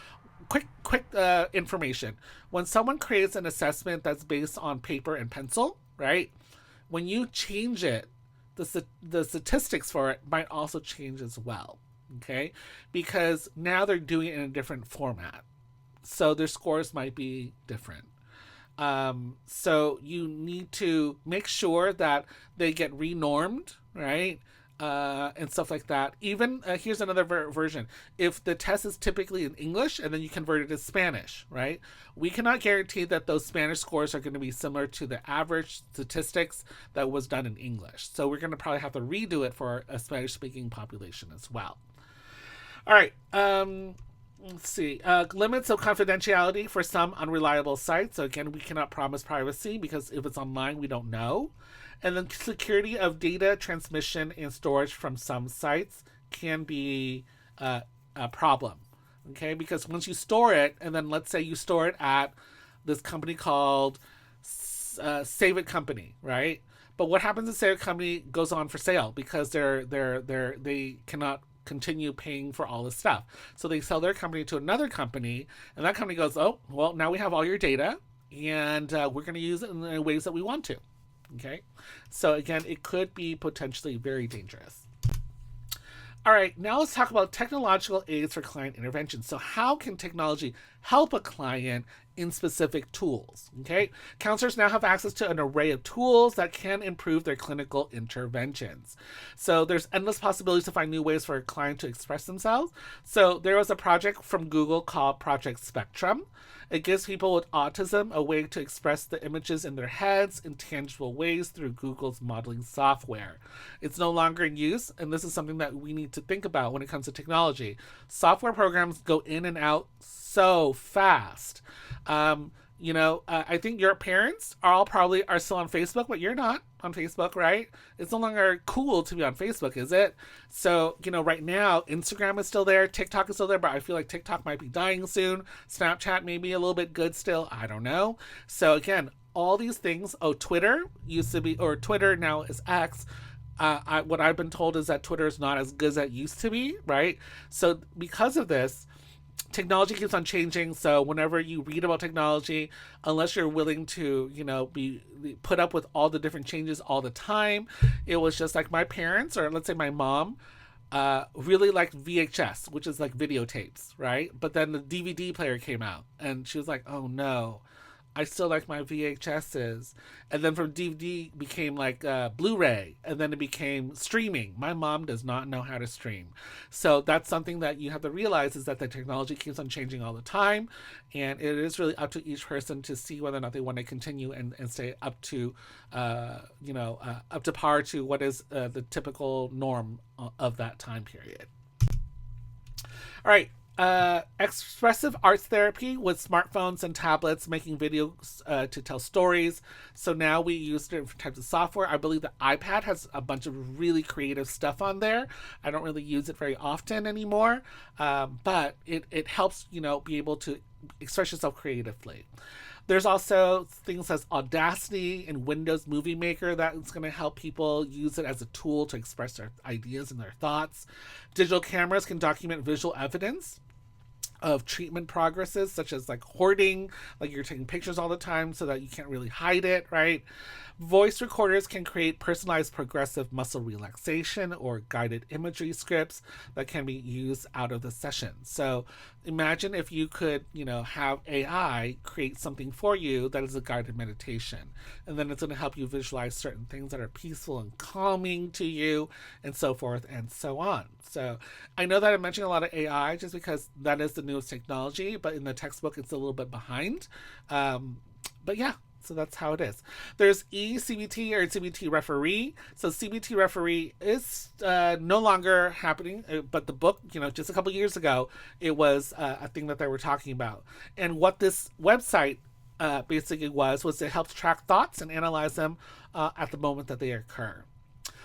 quick information. When someone creates an assessment that's based on paper and pencil, right? When you change it, the statistics for it might also change as well, okay? Because now they're doing it in a different format. So their scores might be different. So you need to make sure that they get renormed, right? And stuff like that. Even here's another version. If the test is typically in English and then you convert it to Spanish, right? We cannot guarantee that those Spanish scores are going to be similar to the average statistics that was done in English. So we're going to probably have to redo it for a Spanish-speaking population as well. All right. Let's see. Limits of confidentiality for some unreliable sites. So again, we cannot promise privacy because if it's online, we don't know. And then security of data transmission and storage from some sites can be a problem. Okay, because once you store it, and then let's say you store it at this company called Save It Company, right? But what happens if Save It Company goes on for sale because they cannot continue paying for all this stuff. So they sell their company to another company, and that company goes, oh, well, now we have all your data, and we're going to use it in the ways that we want to. Okay? So again, it could be potentially very dangerous. All right, now let's talk about technological aids for client intervention. So how can technology help a client in specific tools? Okay, counselors now have access to an array of tools that can improve their clinical interventions. So there's endless possibilities to find new ways for a client to express themselves. So there was a project from Google called Project Spectrum. It gives people with autism a way to express the images in their heads in tangible ways through Google's modeling software. It's no longer in use, and this is something that we need to think about when it comes to technology. Software programs go in and out so fast. I think your parents are still on Facebook, but you're not on Facebook, right? It's no longer cool to be on Facebook, is it? So, right now, Instagram is still there, TikTok is still there, but I feel like TikTok might be dying soon. Snapchat may be a little bit good still. I don't know. So again, all these things. Oh, Twitter used to be, or Twitter now is X. What I've been told is that Twitter is not as good as it used to be, right? So because of this, technology keeps on changing. So whenever you read about technology, unless you're willing to, be put up with all the different changes all the time, it was just like my parents, or let's say my mom, really liked VHS, which is like videotapes, right? But then the DVD player came out, and she was like, "Oh no, I still like my VHSs." And then from DVD became like Blu-ray, and then it became streaming. My mom does not know how to stream. So that's something that you have to realize, is that the technology keeps on changing all the time. And it is really up to each person to see whether or not they want to continue and stay up to, up to par to what is the typical norm of that time period. All right. Expressive arts therapy with smartphones and tablets, making videos to tell stories. So now we use different types of software. I believe the iPad has a bunch of really creative stuff on there. I don't really use it very often anymore, but it helps, be able to express yourself creatively. There's also things as Audacity and Windows Movie Maker that's going to help people use it as a tool to express their ideas and their thoughts. Digital cameras can document visual evidence of treatment progresses, such as like hoarding, like you're taking pictures all the time so that you can't really hide it, right? Voice recorders can create personalized progressive muscle relaxation or guided imagery scripts that can be used out of the session. So imagine if you could, have AI create something for you that is a guided meditation. And then it's going to help you visualize certain things that are peaceful and calming to you, and so forth and so on. So I know that I'm mentioning a lot of AI just because that is the newest technology, but in the textbook it's a little bit behind. But yeah. So that's how it is. There's eCBT or CBT Referee. So CBT Referee is no longer happening, but the book, just a couple years ago, it was a thing that they were talking about. And what this website basically was it helps track thoughts and analyze them at the moment that they occur.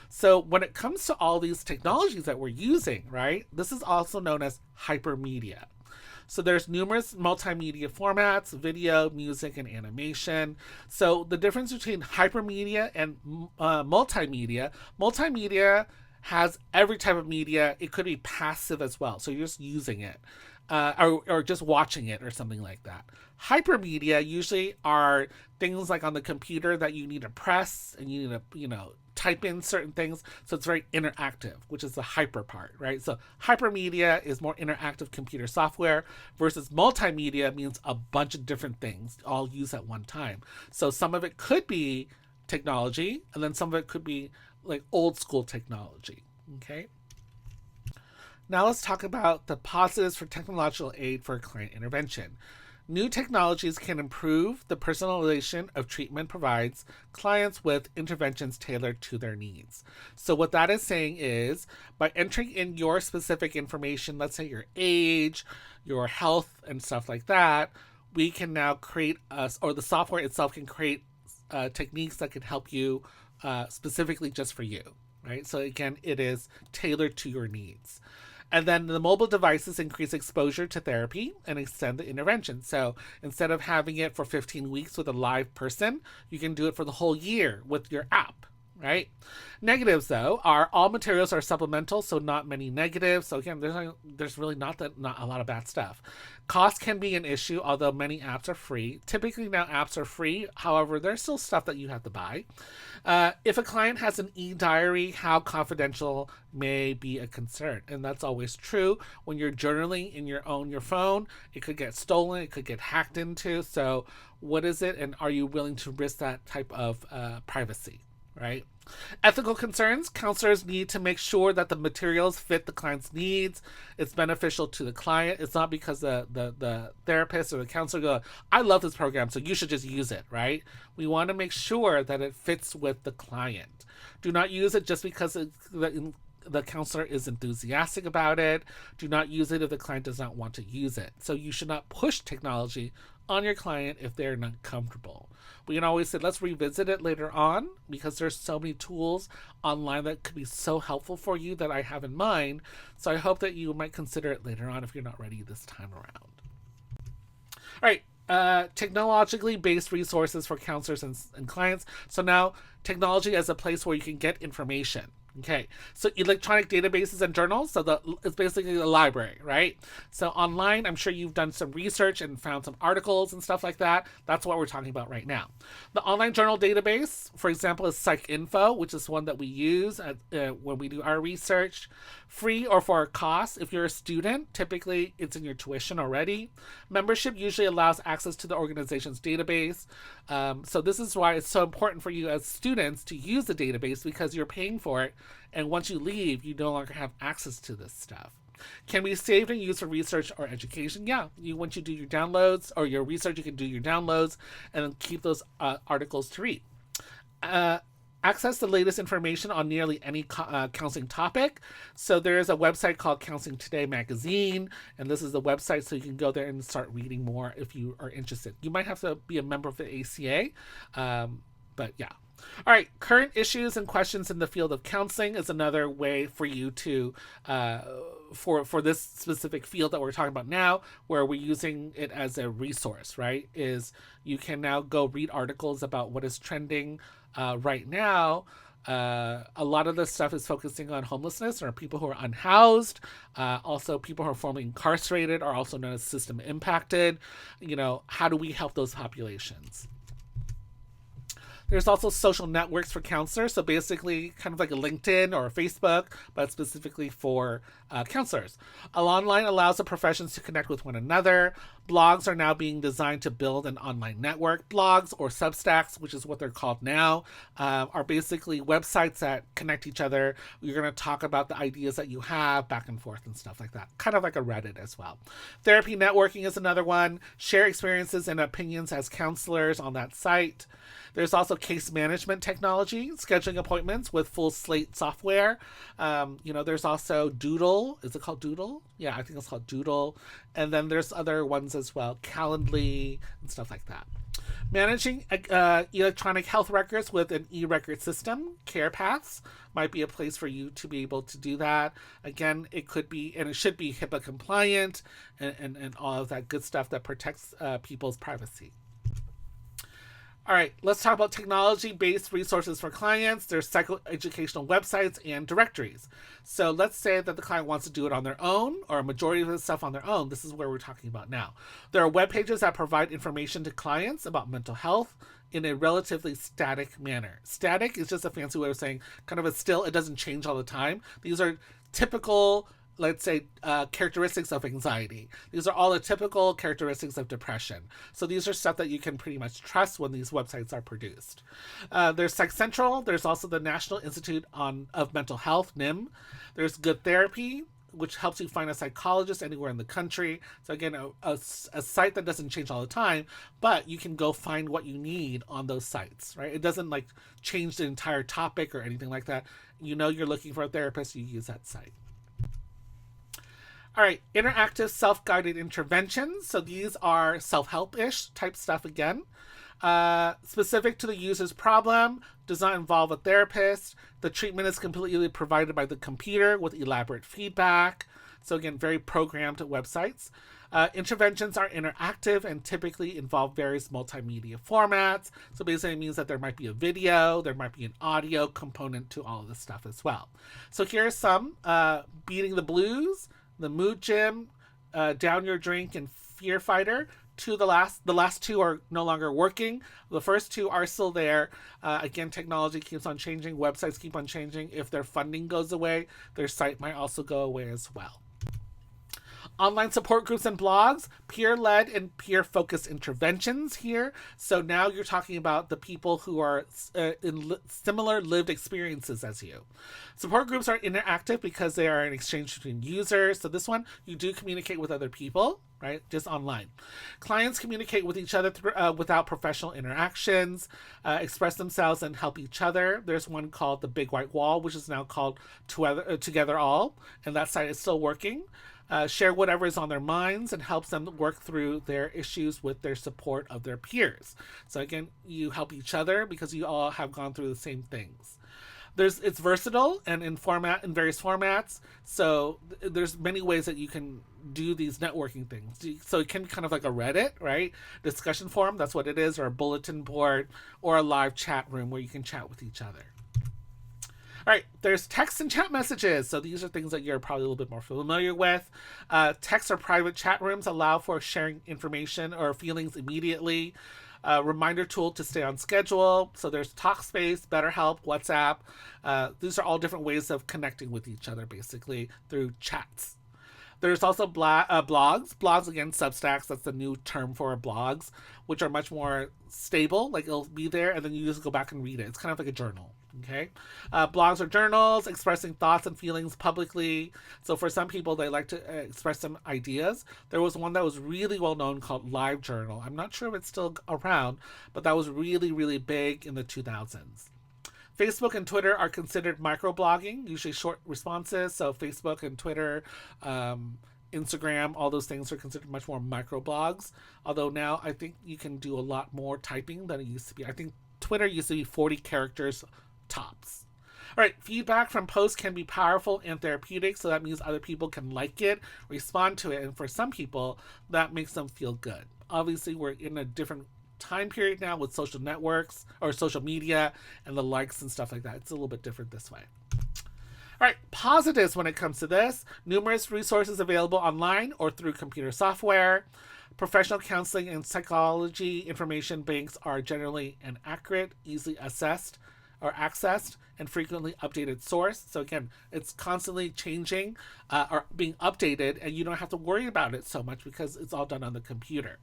So when it comes to all these technologies that we're using, right, this is also known as hypermedia. So there's numerous multimedia formats: video, music, and animation. So the difference between hypermedia and multimedia has every type of media. It could be passive as well, so you're just using it, or just watching it or something like that. Hypermedia usually are things like on the computer that you need to press and you need to, type in certain things. So it's very interactive, which is the hyper part, right? So hypermedia is more interactive computer software versus multimedia means a bunch of different things all used at one time. So some of it could be technology, and then some of it could be like old school technology. Okay. Now let's talk about the positives for technological aid for client intervention. New technologies can improve the personalization of treatment provides clients with interventions tailored to their needs. So what that is saying is, by entering in your specific information, let's say your age, your health, and stuff like that, we can now create or the software itself can create techniques that can help you specifically just for you, right? So again, it is tailored to your needs. And then the mobile devices increase exposure to therapy and extend the intervention. So instead of having it for 15 weeks with a live person, you can do it for the whole year with your app, right? Negatives, though, are all materials are supplemental, so not many negatives. So again, there's really not a lot of bad stuff. Cost can be an issue, although many apps are free. Typically now apps are free. However, there's still stuff that you have to buy. If a client has an e-diary, how confidential may be a concern. And that's always true. When you're journaling in your phone, it could get stolen, it could get hacked into. So what is it, and are you willing to risk that type of privacy, right? Ethical concerns. Counselors need to make sure that the materials fit the client's needs. It's beneficial to the client. It's not because the therapist or the counselor go, I love this program, so you should just use it, right? We want to make sure that it fits with the client. Do not use it just because the counselor is enthusiastic about it. Do not use it if the client does not want to use it. So you should not push technology on your client if they're not comfortable. We can always say, let's revisit it later on, because there's so many tools online that could be so helpful for you that I have in mind. So I hope that you might consider it later on if you're not ready this time around. All right. Technologically based resources for counselors and clients. So now technology as a place where you can get information. Okay, so electronic databases and journals, so it's basically a library, right? So online, I'm sure you've done some research and found some articles and stuff like that. That's what we're talking about right now. The online journal database, for example, is PsycInfo, which is one that we use when we do our research. Free or for a cost. If you're a student, typically it's in your tuition already. Membership usually allows access to the organization's database. So this is why it's so important for you as students to use the database, because you're paying for it. And once you leave, you no longer have access to this stuff. Can be saved and used for research or education. Yeah, once you do your downloads or your research, you can do your downloads and then keep those articles to read. Access the latest information on nearly any counseling topic. So there is a website called Counseling Today magazine, and this is the website, so you can go there and start reading more if you are interested. You might have to be a member of the ACA, but yeah. All right, current issues and questions in the field of counseling is another way for you to, for this specific field that we're talking about now, where we're using it as a resource, right? Is you can now go read articles about what is trending right now. A lot of this stuff is focusing on homelessness or people who are unhoused. Also, people who are formerly incarcerated are also known as system impacted. How do we help those populations? There's also social networks for counselors. So basically kind of like a LinkedIn or a Facebook, but specifically for counselors. Online allows the professions to connect with one another. Blogs are now being designed to build an online network. Blogs or Substacks, which is what they're called now, are basically websites that connect each other. You're going to talk about the ideas that you have back and forth and stuff like that. Kind of like a Reddit as well. Therapy networking is another one. Share experiences and opinions as counselors on that site. There's also case management technology, scheduling appointments with full slate software. There's also Doodle. Is it called Doodle? Yeah, I think it's called Doodle. And then there's other ones ones as well, Calendly and stuff like that. Managing electronic health records with an e-record system, care paths, might be a place for you to be able to do that. Again, it could be, and it should be HIPAA compliant and all of that good stuff that protects people's privacy. All right, let's talk about technology-based resources for clients. There's psychoeducational websites and directories. So let's say that the client wants to do it on their own, or a majority of the stuff on their own. This is where we're talking about now. There are web pages that provide information to clients about mental health in a relatively static manner. Static is just a fancy way of saying kind of a still, it doesn't change all the time. These are typical, let's say, characteristics of anxiety. These are all the typical characteristics of depression. So these are stuff that you can pretty much trust when these websites are produced. There's Psych Central. There's also the National Institute of Mental Health, NIM. There's Good Therapy, which helps you find a psychologist anywhere in the country. So again, a site that doesn't change all the time, but you can go find what you need on those sites, right? It doesn't like change the entire topic or anything like that. You know you're looking for a therapist, you use that site. All right, interactive self-guided interventions. So these are self-help-ish type stuff again. Specific to the user's problem, does not involve a therapist. The treatment is completely provided by the computer with elaborate feedback. So again, very programmed websites. Interventions are interactive and typically involve various multimedia formats. So basically it means that there might be a video, there might be an audio component to all of this stuff as well. So here are some: Beating the Blues, the Mood Gym, Down Your Drink, and Fear Fighter. The last two are no longer working. The first two are still there. Again, technology keeps on changing. Websites keep on changing. If their funding goes away, their site might also go away as well. Online support groups and blogs, peer-led and peer-focused interventions here. So now you're talking about the people who are in similar lived experiences as you. Support groups are interactive because they are an exchange between users. So this one, you do communicate with other people, right? Just online. Clients communicate with each other without professional interactions, express themselves and help each other. There's one called The Big White Wall, which is now called Together All, and that site is still working. Share whatever is on their minds and helps them work through their issues with their support of their peers. So again, you help each other because you all have gone through the same things. It's versatile and in various formats. So there's many ways that you can do these networking things. So it can be kind of like a Reddit, right? Discussion forum, that's what it is, or a bulletin board, or a live chat room where you can chat with each other. All right, there's text and chat messages. So these are things that you're probably a little bit more familiar with. Text or private chat rooms allow for sharing information or feelings immediately. Reminder tool to stay on schedule. So there's Talkspace, BetterHelp, WhatsApp. These are all different ways of connecting with each other, basically, through chats. There's also blogs. Blogs, again, Substacks, that's the new term for blogs, which are much more stable. Like, it'll be there, and then you just go back and read it. It's kind of like a journal, okay? Blogs are journals expressing thoughts and feelings publicly. So for some people, they like to express some ideas. There was one that was really well known called LiveJournal. I'm not sure if it's still around, but that was really, really big in the 2000s. Facebook and Twitter are considered microblogging, usually short responses. So Facebook and Twitter, Instagram, all those things are considered much more microblogs. Although now I think you can do a lot more typing than it used to be. I think Twitter used to be 40 characters tops. All right, feedback from posts can be powerful and therapeutic. So that means other people can like it, respond to it. And for some people, that makes them feel good. Obviously, we're in a different time period now with social networks or social media and the likes and stuff like that. It's a little bit different this way. All right, positives when it comes to this: numerous resources available online or through computer software. Professional counseling and psychology information banks are generally an accurate, easily assessed or accessed, and frequently updated source. So again, it's constantly changing or being updated, and you don't have to worry about it so much because it's all done on the computer.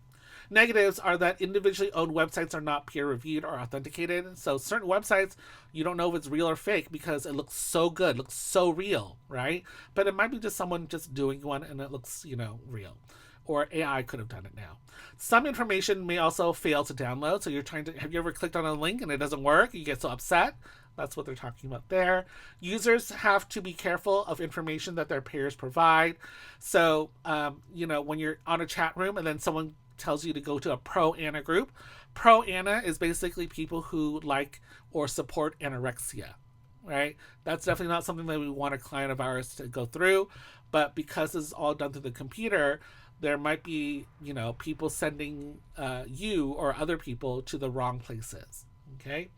Negatives are that individually owned websites are not peer-reviewed or authenticated. So certain websites, you don't know if it's real or fake because it looks so good, looks so real, right? But it might be just someone just doing one and it looks, real. Or AI could have done it now. Some information may also fail to download. So have you ever clicked on a link and it doesn't work? You get so upset. That's what they're talking about there. Users have to be careful of information that their peers provide. So, when you're on a chat room and then someone tells you to go to a pro-Anna group, pro-Anna is basically people who like or support anorexia, right? That's definitely not something that we want a client of ours to go through. But because this is all done through the computer, there might be, people sending you or other people to the wrong places. Okay.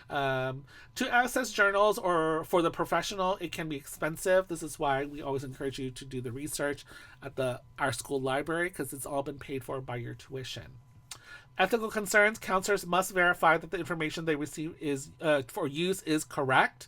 To access journals or for the professional, it can be expensive. This is why we always encourage you to do the research at our school library, because it's all been paid for by your tuition. Ethical concerns: counselors must verify that the information they receive is for use is correct.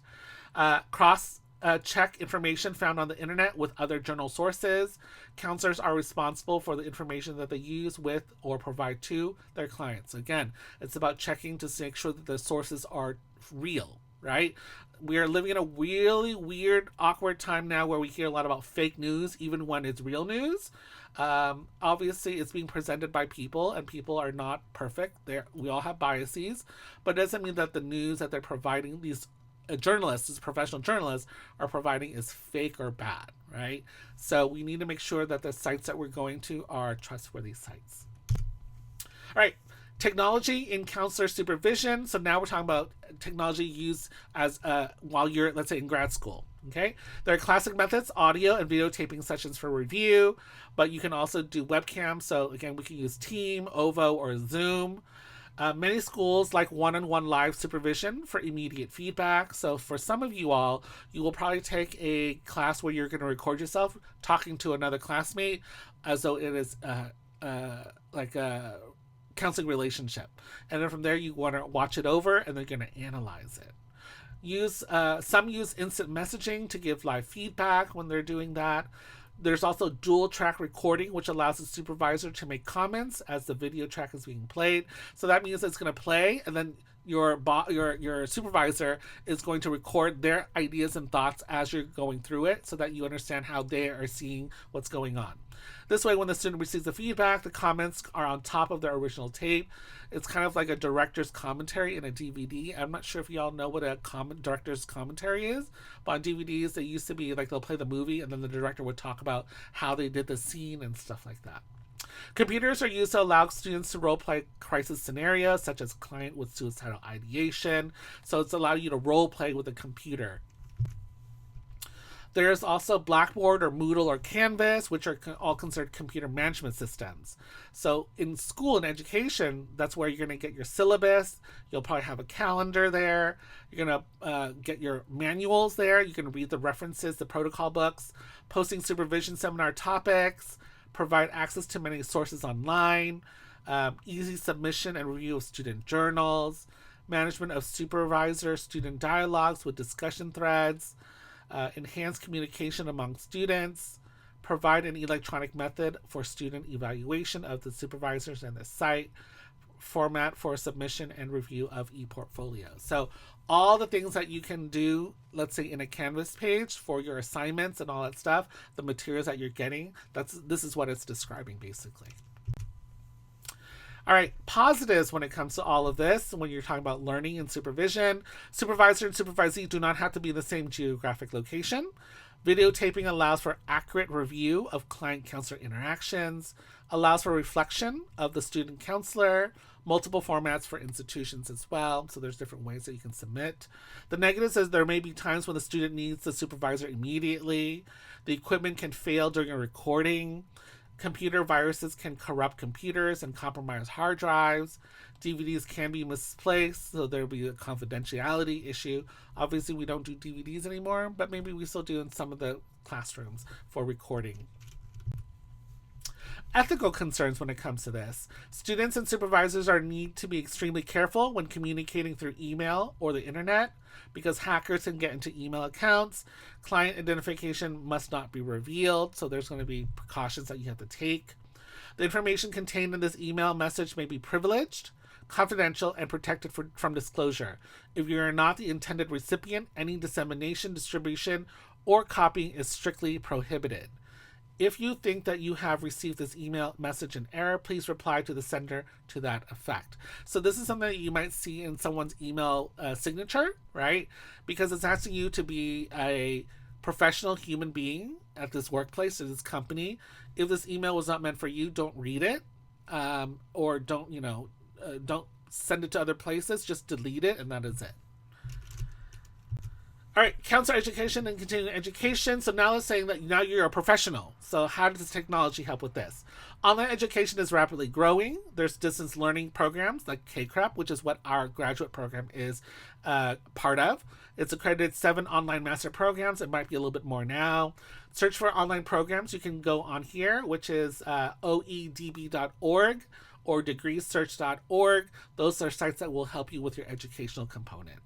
Check information found on the internet with other journal sources. Counselors are responsible for the information that they use with or provide to their clients. Again, it's about checking to make sure that the sources are real, right? We are living in a really weird, awkward time now where we hear a lot about fake news, even when it's real news. Obviously, it's being presented by people, and people are not perfect. We all have biases, but it doesn't mean that the news that they're providing, these professional journalists are providing, is fake or bad, right? So we need to make sure that the sites that we're going to are trustworthy sites. All right, technology in counselor supervision. So now we're talking about technology used as while you're, let's say, in grad school. Okay, there are classic methods: audio and videotaping sessions for review, but you can also do webcam. So again, we can use Team, Ovo, or Zoom. Many schools like one-on-one live supervision for immediate feedback. So for some of you all, you will probably take a class where you're going to record yourself talking to another classmate as though it is like a counseling relationship. And then from there, you want to watch it over and they're going to analyze it. Some use instant messaging to give live feedback when they're doing that. There's also dual track recording, which allows the supervisor to make comments as the video track is being played. So that means it's going to play, and then your supervisor is going to record their ideas and thoughts as you're going through it, so that you understand how they are seeing what's going on. This way, when the student receives the feedback, the comments are on top of their original tape. It's kind of like a director's commentary in a DVD. I'm not sure if y'all know what a director's commentary is, but on DVDs, they used to be like they'll play the movie and then the director would talk about how they did the scene and stuff like that. Computers are used to allow students to role-play crisis scenarios, such as client with suicidal ideation. So it's allowed you to role-play with a computer. There's also Blackboard or Moodle or Canvas, which are all considered computer management systems. So in school and education, that's where you're going to get your syllabus. You'll probably have a calendar there. You're going to get your manuals there. You can read the references, the protocol books, posting supervision seminar topics, provide access to many sources online, easy submission and review of student journals, management of supervisor-student dialogues with discussion threads, enhance communication among students, provide an electronic method for student evaluation of the supervisors and the site, format for submission and review of e-portfolio. So all the things that you can do, let's say in a Canvas page for your assignments and all that stuff, the materials that you're getting, this is what it's describing basically. All right, positives when it comes to all of this, when you're talking about learning and supervision. Supervisor and supervisee do not have to be in the same geographic location. Videotaping allows for accurate review of client-counselor interactions, allows for reflection of the student counselor, multiple formats for institutions as well, so there's different ways that you can submit. The negatives is there may be times when the student needs the supervisor immediately. The equipment can fail during a recording. Computer viruses can corrupt computers and compromise hard drives. DVDs can be misplaced, so there'll be a confidentiality issue. Obviously, we don't do DVDs anymore, but maybe we still do in some of the classrooms for recording. Ethical concerns when it comes to this. Students and supervisors need to be extremely careful when communicating through email or the internet, because hackers can get into email accounts. Client identification must not be revealed, so there's going to be precautions that you have to take. The information contained in this email message may be privileged, confidential, and protected from disclosure. If you are not the intended recipient, any dissemination, distribution, or copying is strictly prohibited. If you think that you have received this email message in error, please reply to the sender to that effect. So this is something that you might see in someone's email signature, right? Because it's asking you to be a professional human being at this workplace, at this company. If this email was not meant for you, don't read it, or don't send it to other places. Just delete it, and that is it. All right, counselor education and continuing education. So now it's saying that now you're a professional. So how does technology help with this? Online education is rapidly growing. There's distance learning programs like KCREP, which is what our graduate program is part of. It's accredited 7 online master programs. It might be a little bit more now. Search for online programs. You can go on here, which is oedb.org or degreesearch.org. Those are sites that will help you with your educational component.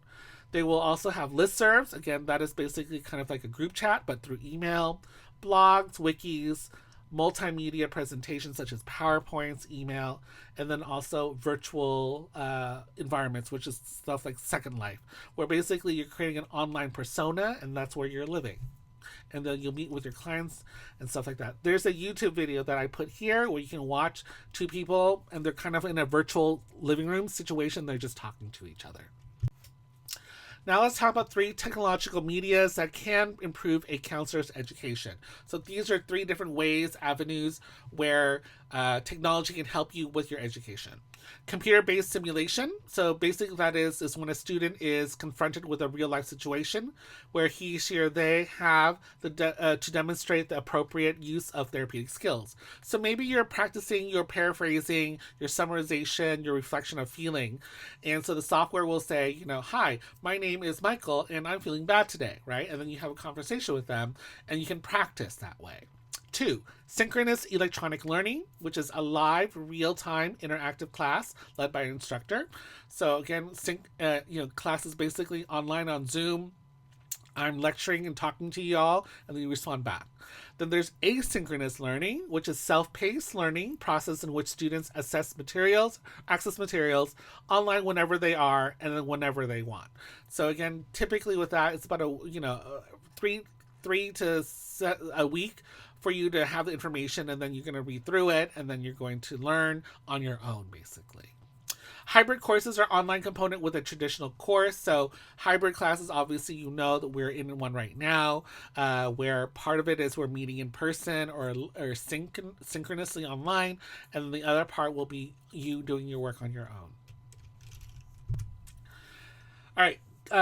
They will also have listservs. Again, that is basically kind of like a group chat, but through email, blogs, wikis, multimedia presentations such as PowerPoints, email, and then also virtual environments, which is stuff like Second Life, where basically you're creating an online persona, and that's where you're living. And then you'll meet with your clients and stuff like that. There's a YouTube video that I put here where you can watch 2 people, and they're kind of in a virtual living room situation. They're just talking to each other. Now let's talk about 3 technological medias that can improve a counselor's education. So these are 3 different ways, avenues, where technology can help you with your education. Computer-based simulation. So basically that is when a student is confronted with a real-life situation where he, she, or they have to demonstrate the appropriate use of therapeutic skills. So maybe you're practicing your paraphrasing, your summarization, your reflection of feeling. And so the software will say, hi, my name is Michael and I'm feeling bad today, right? And then you have a conversation with them and you can practice that way. 2, synchronous electronic learning, which is a live, real-time, interactive class led by an instructor. So again, class is basically online on Zoom. I'm lecturing and talking to y'all, and then you respond back. Then there's asynchronous learning, which is self-paced learning process in which students access materials online whenever they are and then whenever they want. So again, typically with that, it's about three to a week for you to have the information, and then you're going to read through it, and then you're going to learn on your own, basically. Hybrid courses are online component with a traditional course. So hybrid classes, obviously, that we're in one right now, where part of it is we're meeting in person or synchronously online, and then the other part will be you doing your work on your own. All right.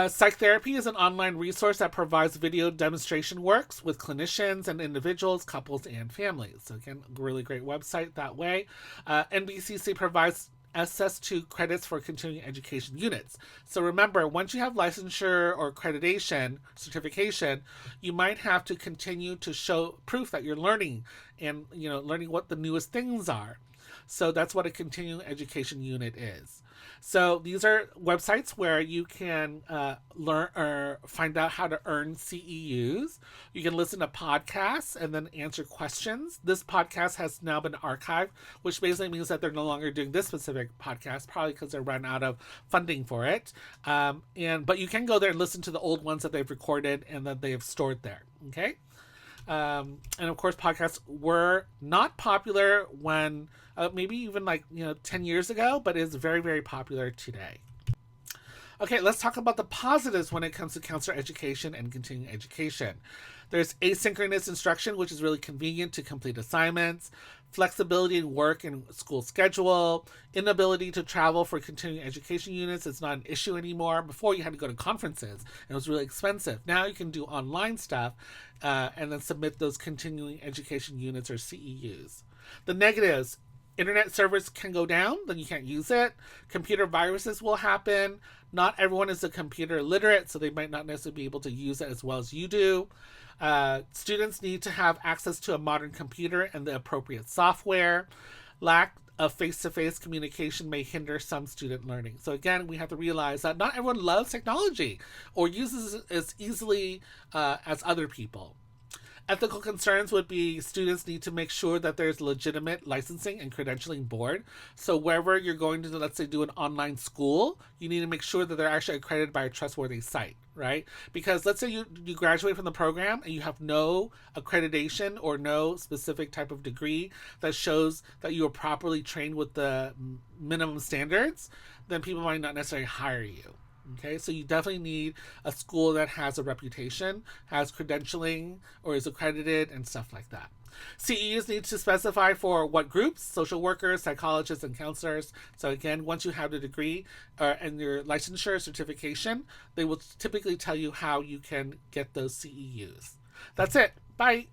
Psych therapy is an online resource that provides video demonstration works with clinicians and individuals, couples, and families. So again, really great website that way. NBCC provides access to credits for continuing education units. So remember, once you have licensure or accreditation, certification, you might have to continue to show proof that you're learning and learning what the newest things are. So that's what a continuing education unit is. So these are websites where you can learn or find out how to earn CEUs. You can listen to podcasts and then answer questions. This podcast has now been archived, which basically means that they're no longer doing this specific podcast, probably because they're run out of funding for it. But you can go there and listen to the old ones that they've recorded and that they have stored there. Okay. And of course, podcasts were not popular when maybe even 10 years ago, but is very, very popular today. Okay, let's talk about the positives when it comes to counselor education and continuing education. There's asynchronous instruction, which is really convenient to complete assignments, flexibility in work and school schedule, inability to travel for continuing education units is not an issue anymore. Before, you had to go to conferences and it was really expensive. Now you can do online stuff and then submit those continuing education units or CEUs. The negatives: internet servers can go down, then you can't use it. Computer viruses will happen. Not everyone is a computer literate, so they might not necessarily be able to use it as well as you do. Students need to have access to a modern computer and the appropriate software. Lack of face-to-face communication may hinder some student learning. So again, we have to realize that not everyone loves technology or uses it as easily as other people. Ethical concerns would be students need to make sure that there's legitimate licensing and credentialing board. So wherever you're going to, let's say, do an online school, you need to make sure that they're actually accredited by a trustworthy site, right? Because let's say you graduate from the program and you have no accreditation or no specific type of degree that shows that you were properly trained with the minimum standards, then people might not necessarily hire you. Okay, so you definitely need a school that has a reputation, has credentialing, or is accredited, and stuff like that. CEUs need to specify for what groups: social workers, psychologists, and counselors. So again, once you have the degree and your licensure certification, they will typically tell you how you can get those CEUs. That's it. Bye.